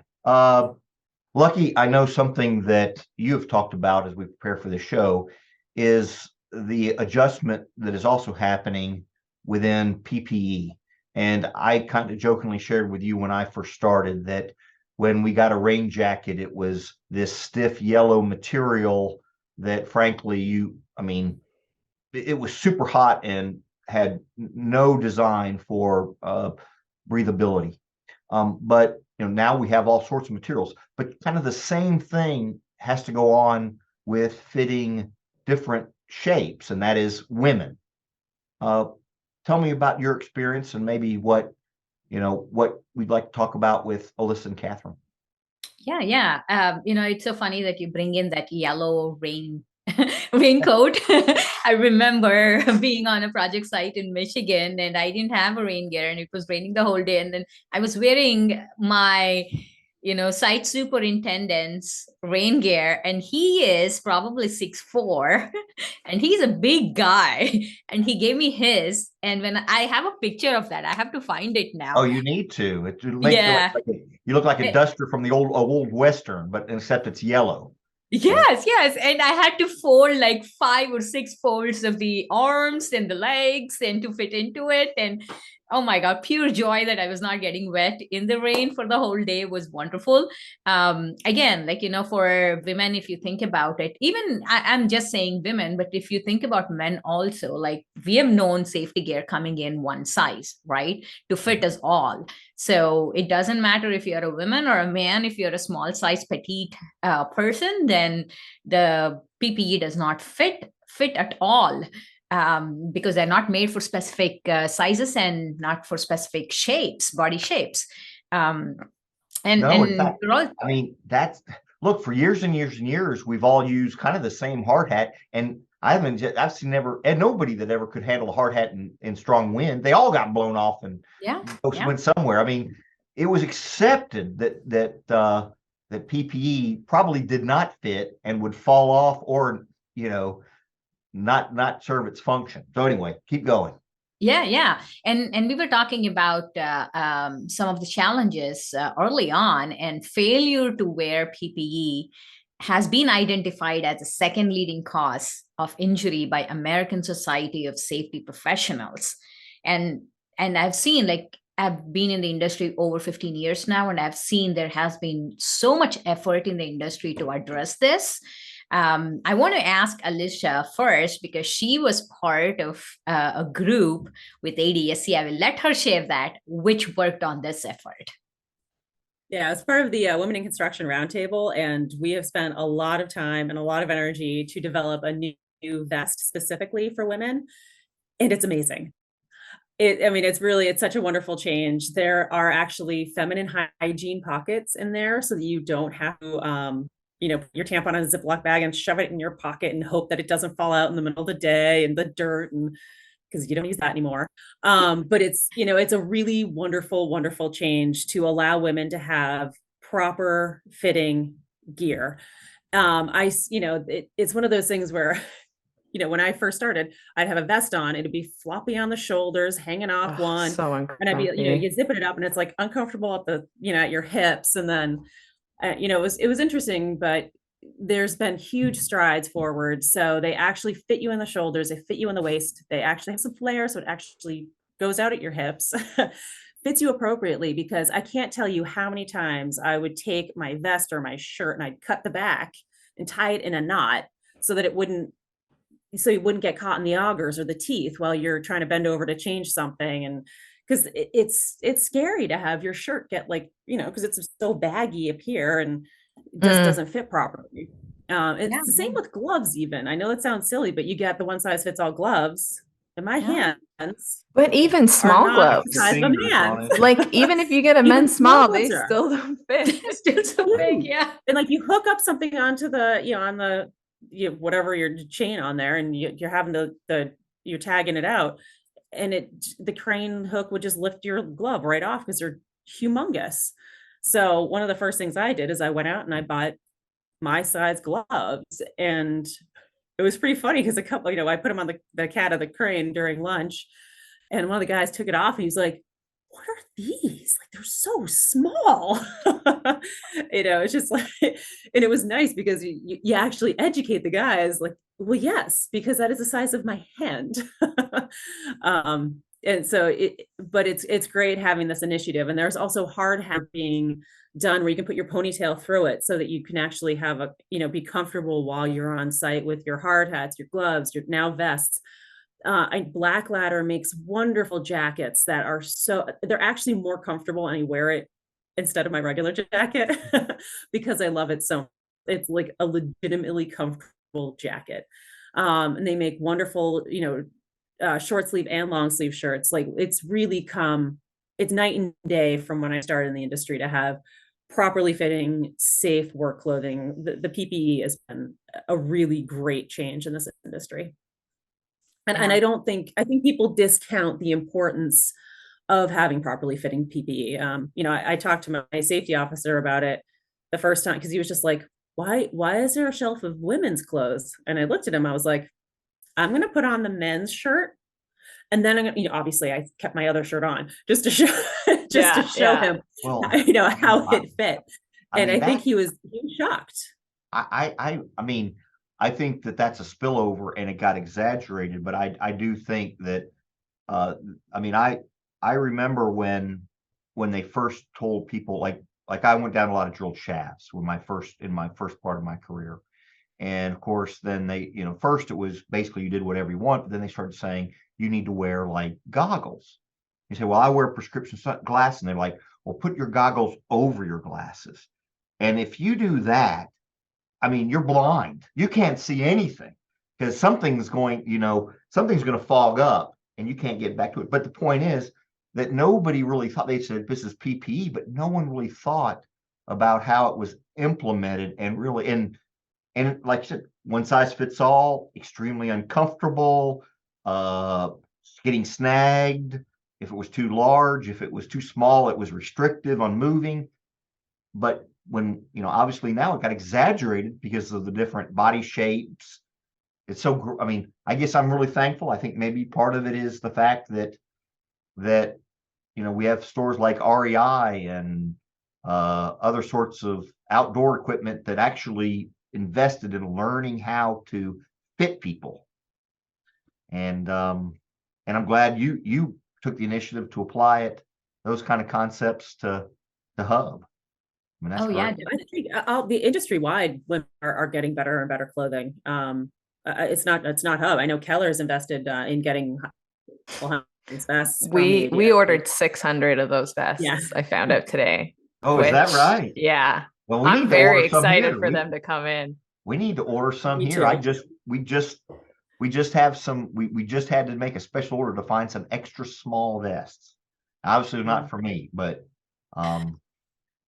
Lucky, I know something that you have talked about as we prepare for the show is the adjustment that is also happening within PPE. And I kind of jokingly shared with you when I first started that when we got a rain jacket, it was this stiff yellow material that frankly, it was super hot and had no design for breathability. But now we have all sorts of materials, but kind of the same thing has to go on with fitting different shapes, and that is women. Tell me about your experience and maybe what we'd like to talk about with Alyssa and Catherine. Yeah. It's so funny that you bring in that yellow raincoat. I remember being on a project site in Michigan and I didn't have a rain gear and it was raining the whole day. And then I was wearing my, site superintendent's rain gear, and he is probably 6'4", and he's a big guy. And he gave me his. And when I have a picture of that, I have to find it now. Oh, you need to. It makes Yeah. you look like a duster from the old Western, but except it's yellow. Yes. And I had to fold like 5 or 6 folds of the arms and the legs and to fit into it. And oh my God, pure joy that I was not getting wet in the rain for the whole day was wonderful. Again, for women, if you think about it, even I'm just saying women, but if you think about men also, like we have known safety gear coming in one size, right, to fit us all. So it doesn't matter if you're a woman or a man. If you're a small size petite person, then the PPE does not fit at all. Because they're not made for specific sizes and not for specific shapes, body shapes. In fact, look, for years and years and years, we've all used kind of the same hard hat, and I've seen nobody that ever could handle a hard hat in strong wind. They all got blown off and went somewhere. I mean, it was accepted that PPE probably did not fit and would fall off or not serve its function. So anyway, keep going. Yeah. And we were talking about some of the challenges early on, and failure to wear PPE has been identified as the second leading cause of injury by American Society of Safety Professionals. And I've seen, I've been in the industry over 15 years now, and I've seen there has been so much effort in the industry to address this. I want to ask Alicia first because she was part of a group with ADSC. I will let her share that, which worked on this effort. Yeah, as part of the Women in Construction Roundtable, and we have spent a lot of time and a lot of energy to develop a new vest specifically for women, and it's amazing. It's such a wonderful change. There are actually feminine hygiene pockets in there so that you don't have to put your tampon in a Ziploc bag and shove it in your pocket and hope that it doesn't fall out in the middle of the day and the dirt, and because you don't use that anymore. But it's a really wonderful change to allow women to have proper fitting gear. It's one of those things where when I first started, I'd have a vest on, it'd be floppy on the shoulders, hanging off one, so and I'd be you zip it up and it's like uncomfortable at the at your hips, and then it was interesting, but there's been huge strides forward. So they actually fit you in the shoulders, they fit you in the waist, they actually have some flare, so it actually goes out at your hips, fits you appropriately, because I can't tell you how many times I would take my vest or my shirt and I'd cut the back and tie it in a knot so that you wouldn't get caught in the augers or the teeth while you're trying to bend over to change something. And because it's scary to have your shirt get like, because it's so baggy up here and it just doesn't fit properly. It's the same with gloves even. I know it sounds silly, but you get the one size fits all gloves, and my hands But even are small not gloves, the size of a man. like even if you get a Even men's small small, they gloves are. still don't fit. Still so big, yeah. And like you hook up something onto the, on the, whatever your chain on there, and you're having you're tagging it out, and the crane hook would just lift your glove right off because they're humongous. So one of the first things I did is I went out and I bought my size gloves, and it was pretty funny because a couple, I put them on the cat of the crane during lunch, and one of the guys took it off and he's like, what are these? Like, they're so small. It's just like, and it was nice because you actually educate the guys like, well, yes, because that is the size of my hand. And so but it's great having this initiative. And there's also hard hat being done where you can put your ponytail through it so that you can actually have be comfortable while you're on site with your hard hats, your gloves, your now vests. Black Ladder makes wonderful jackets that are they're actually more comfortable, and I wear it instead of my regular jacket because I love it so. It's like a legitimately comfortable jacket. And they make wonderful, short sleeve and long sleeve shirts. Like it's night and day from when I started in the industry to have properly fitting, safe work clothing. The PPE has been a really great change in this industry. And I think people discount the importance of having properly fitting PPE. I talked to my safety officer about it the first time because he was just like, why is there a shelf of women's clothes? And I looked at him, I was like, I'm going to put on the men's shirt. And then I'm going to, obviously I kept my other shirt on just to show, him, how it fit. I think he was shocked. I think that that's a spillover and it got exaggerated, but I do think that, I remember when they first told people like I went down a lot of drilled shafts in my first part of my career. And of course, then they, first it was basically you did whatever you want, but then they started saying you need to wear like goggles. You say, well, I wear prescription glasses. And they're like, well, put your goggles over your glasses. And if you do that, you're blind. You can't see anything because something's going to fog up and you can't get back to it. But the point is that nobody really thought, they said this is PPE, but no one really thought about how it was implemented and really, and like I said, one size fits all, extremely uncomfortable, getting snagged. If it was too large, if it was too small, it was restrictive on moving. But when, obviously now it got exaggerated because of the different body shapes. It's so, I guess I'm really thankful. I think maybe part of it is the fact that, we have stores like REI and other sorts of outdoor equipment that actually invested in learning how to fit people. And I'm glad you took the initiative to apply it, those kind of concepts to Hub. That's great. Yeah, I think the industry wide women are getting better and better clothing. It's not Hub. I know Keller's invested in getting vests. We ordered 600 of those vests. Yeah. I found out today. Oh, is that right? Yeah. Well, I'm very excited for them to come in. We need to order some Me here. too. We just have some. We just had to make a special order to find some extra small vests. Obviously not for me, but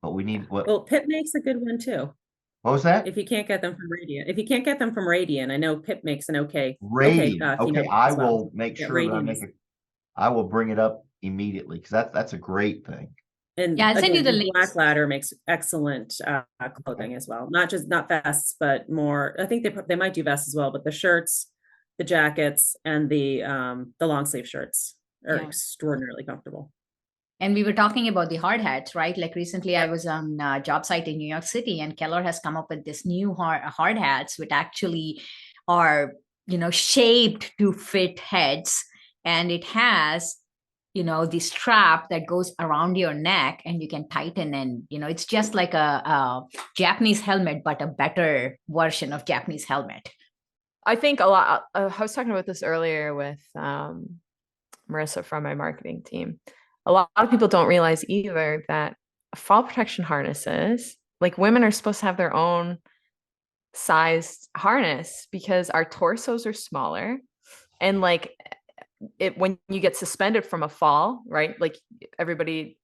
we need what? Well, Pip makes a good one too. What was that? If you can't get them from Radiant, I know Pip makes an okay. Radiant. Okay, I will make Yeah, sure that I will bring it up immediately because that's a great thing. And I'll send you the links. Black Ladder makes excellent clothing as well. Not vests, but more. I think they might do vests as well, but the shirts, the jackets, and the long sleeve shirts are extraordinarily comfortable. And we were talking about the hard hats, right? Like recently I was on a job site in New York City, and Keller has come up with this new hard hats, which actually are, shaped to fit heads. And it has, the strap that goes around your neck and you can tighten, and, it's just like a Japanese helmet, but a better version of Japanese helmet. I think a lot, I was talking about this earlier with Marissa from my marketing team. a lot of people don't realize either that fall protection harnesses, like women are supposed to have their own sized harness because our torsos are smaller. And like when you get suspended from a fall, right? Like everybody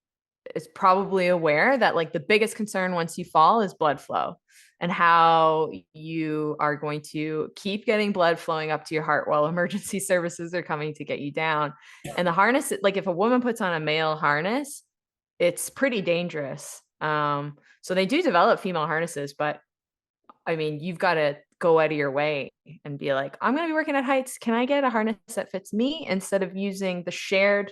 is probably aware that like the biggest concern once you fall is blood flow and how you are going to keep getting blood flowing up to your heart while emergency services are coming to get you down. And the harness, like if a woman puts on a male harness, it's pretty dangerous. So they do develop female harnesses, but I mean, you've got to go out of your way and be like, I'm going to be working at heights. Can I get a harness that fits me instead of using the shared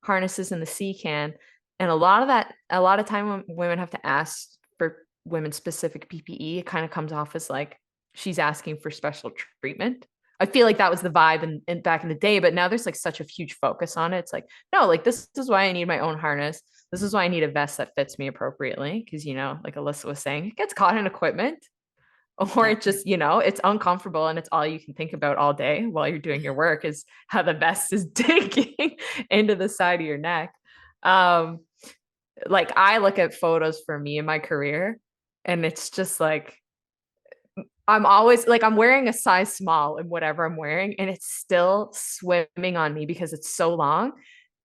harnesses in the C-can? And a lot of time when women have to ask for women specific PPE, it kind of comes off as like she's asking for special treatment. I feel like that was the vibe in back in the day, but now there's like such a huge focus on it. It's like, no, like this is why I need my own harness. This is why I need a vest that fits me appropriately. Cause like Alyssa was saying, it gets caught in equipment or it just, it's uncomfortable and it's all you can think about all day while you're doing your work is how the vest is digging into the side of your neck. Like I look at photos for me in my career and it's just like, I'm always like, I'm wearing a size small in whatever I'm wearing and it's still swimming on me because it's so long.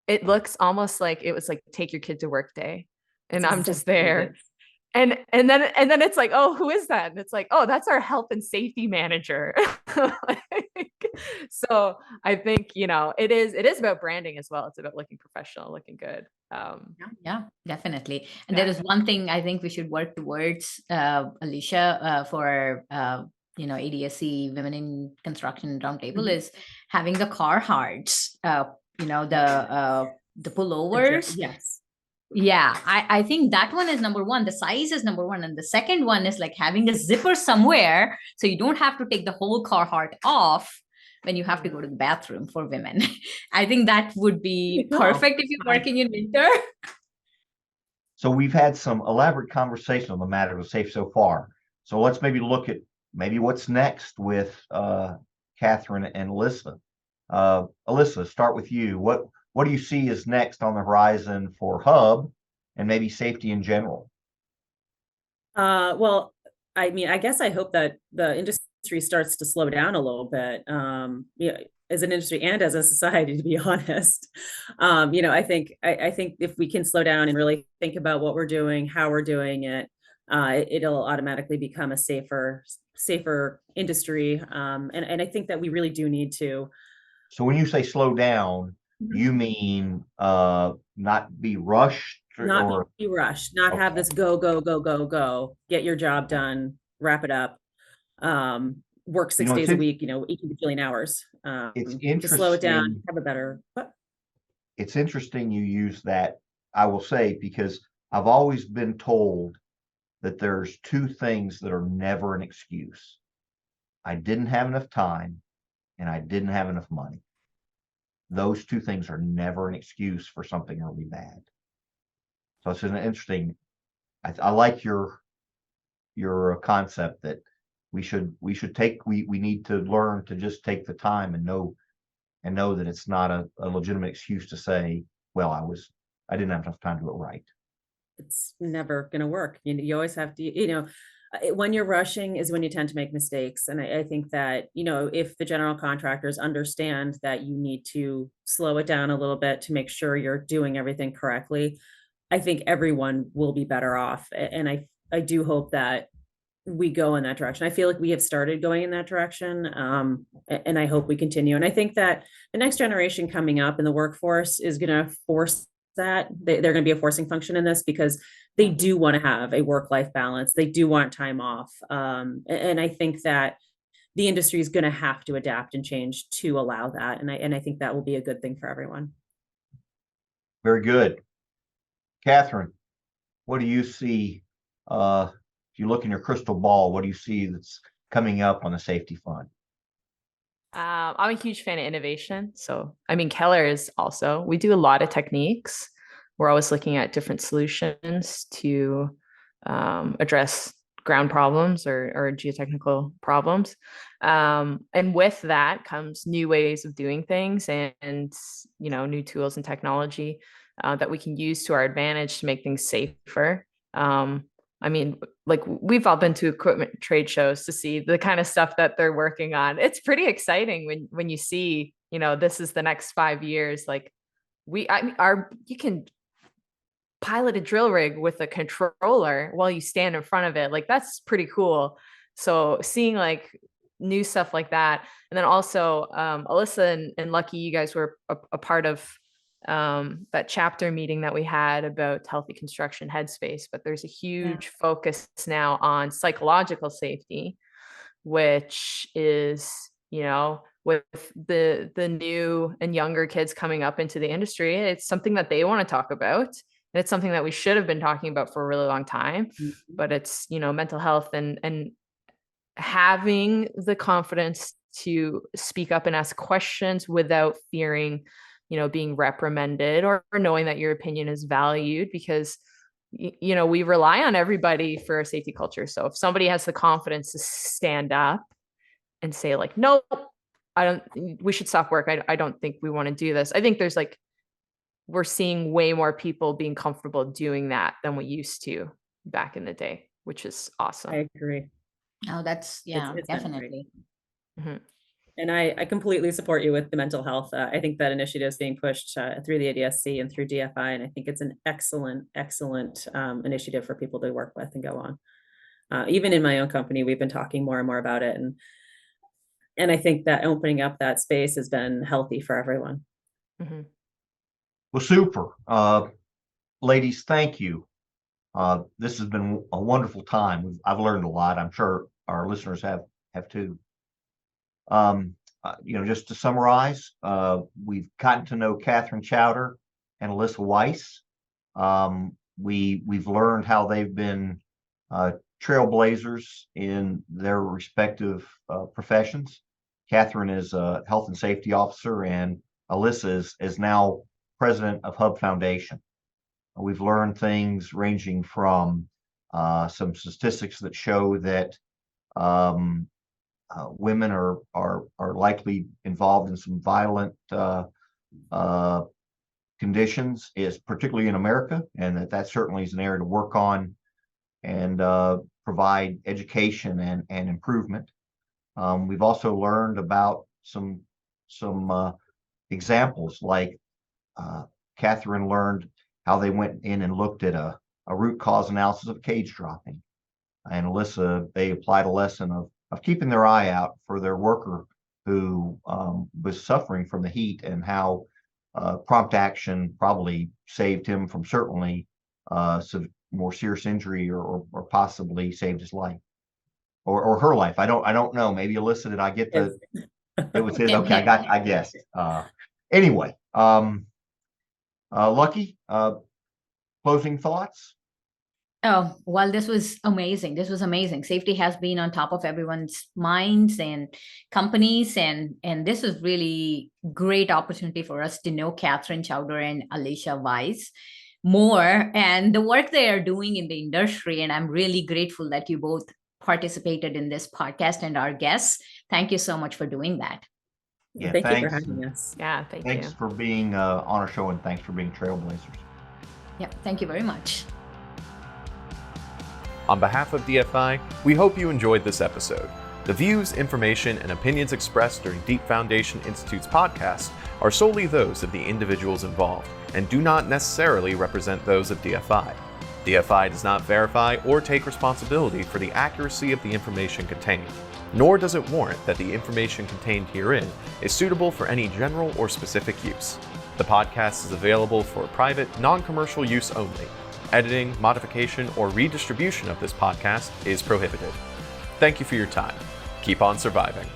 It looks almost like it was like take your kid to work day. And I'm just there. And then it's like, oh, who is that? And it's like, oh, that's our health and safety manager. So I think, it is about branding as well. It's about looking professional, looking good. Yeah, definitely. And there is one thing I think we should work towards, Alicia, for ADSC Women in Construction Roundtable is having the Carhartts, the pullovers. Yes. Yeah, I think that one is number one. The size is number one. And the second one is like having a zipper somewhere so you don't have to take the whole Carhartt off when you have to go to the bathroom for women. I think that would be perfect if you're working in winter. So we've had some elaborate conversation on the matter of safe so far. So let's maybe look at what's next with Catherine and Alyssa. Alyssa, start with you. What do you see is next on the horizon for Hub and maybe safety in general? Well, I mean, I guess I hope that the industry starts to slow down a little bit, as an industry and as a society, to be honest. I think if we can slow down and really think about what we're doing, how we're doing it, it'll automatically become a safer industry. And I think that we really do need to. So when you say slow down, you mean not be rushed? Not be rushed, not have this go, get your job done, wrap it up, work 6 days a week, 18 billion hours. It's interesting to slow it down, have a better. It's interesting you use that, I will say, because I've always been told that there's two things that are never an excuse. I didn't have enough time and I didn't have enough money. Those two things are never an excuse for something really bad. So it's an interesting. I like your concept that we need to learn to just take the time and know that it's not a legitimate excuse to say, well, I didn't have enough time to do it right. It's never going to work. You always have to, when you're rushing is when you tend to make mistakes. And I think that, if the general contractors understand that you need to slow it down a little bit to make sure you're doing everything correctly, I think everyone will be better off. And I do hope that we go in that direction. I feel like we have started going in that direction. And I hope we continue. And I think that the next generation coming up in the workforce is going to force that. They're going to be a forcing function in this because they do want to have a work-life balance. They do want time off. And I think that the industry is going to have to adapt and change to allow that. And I think that will be a good thing for everyone. Very good. Catherine, what do you see? If you look in your crystal ball, what do you see that's coming up on the safety front? I'm a huge fan of innovation. So, I mean, Keller is also, we do a lot of techniques. We're always looking at different solutions to address ground problems or geotechnical problems. And with that comes new ways of doing things and new tools and technology. that we can use to our advantage to make things safer. I mean, like we've all been to equipment trade shows to see the kind of stuff that they're working on. It's pretty exciting when you see, this is the next 5 years. Like you can pilot a drill rig with a controller while you stand in front of it. Like that's pretty cool. So seeing like new stuff like that. And then also Alyssa and Lucky, you guys were a part of that chapter meeting that we had about healthy construction headspace, but there's a huge focus now on psychological safety, which is, with the new and younger kids coming up into the industry, it's something that they want to talk about. And it's something that we should have been talking about for a really long time, but it's, mental health and having the confidence to speak up and ask questions without fearing, being reprimanded or knowing that your opinion is valued, because, we rely on everybody for a safety culture. So if somebody has the confidence to stand up and say like, no, we should stop work. I don't think we want to do this. I think there's we're seeing way more people being comfortable doing that than we used to back in the day, which is awesome. I agree. Oh, that's, It's definitely. Mm-hmm. And I completely support you with the mental health. I think that initiative is being pushed through the ADSC and through DFI. And I think it's an excellent initiative for people to work with and go on. Even in my own company, we've been talking more and more about it. And I think that opening up that space has been healthy for everyone. Mm-hmm. Well, super. Ladies, thank you. This has been a wonderful time. I've learned a lot. I'm sure our listeners have too. Just to summarize, we've gotten to know Catherine Chowder and Alyssa Weiss. We've learned how they've been trailblazers in their respective professions. Catherine is a health and safety officer, and Alyssa is now president of Hub Foundation. We've learned things ranging from some statistics that show that women are likely involved in some violent conditions, particularly in America, and that certainly is an area to work on and provide education and improvement. We've also learned about some examples, like Catherine learned how they went in and looked at a root cause analysis of cage dropping, and Alyssa, they applied a lesson of keeping their eye out for their worker who was suffering from the heat, and how prompt action probably saved him from certainly some more serious injury or possibly saved his life or her life. I don't know. Maybe Alyssa, did I get the? It was his. Okay, I guessed. Anyway, Lucky, closing thoughts? Oh, well, this was amazing. Safety has been on top of everyone's minds and companies. And this is really great opportunity for us to know Catherine Chowder and Alicia Weiss more and the work they are doing in the industry. And I'm really grateful that you both participated in this podcast and our guests. Thank you so much for doing that. Yeah, thank you for having us. Yeah, thanks you. Thanks for being on our show, and thanks for being trailblazers. Yeah, thank you very much. On behalf of DFI, we hope you enjoyed this episode. The views, information, and opinions expressed during Deep Foundation Institute's podcast are solely those of the individuals involved and do not necessarily represent those of DFI. DFI does not verify or take responsibility for the accuracy of the information contained, nor does it warrant that the information contained herein is suitable for any general or specific use. The podcast is available for private, non-commercial use only. Editing, modification, or redistribution of this podcast is prohibited. Thank you for your time. Keep on surviving.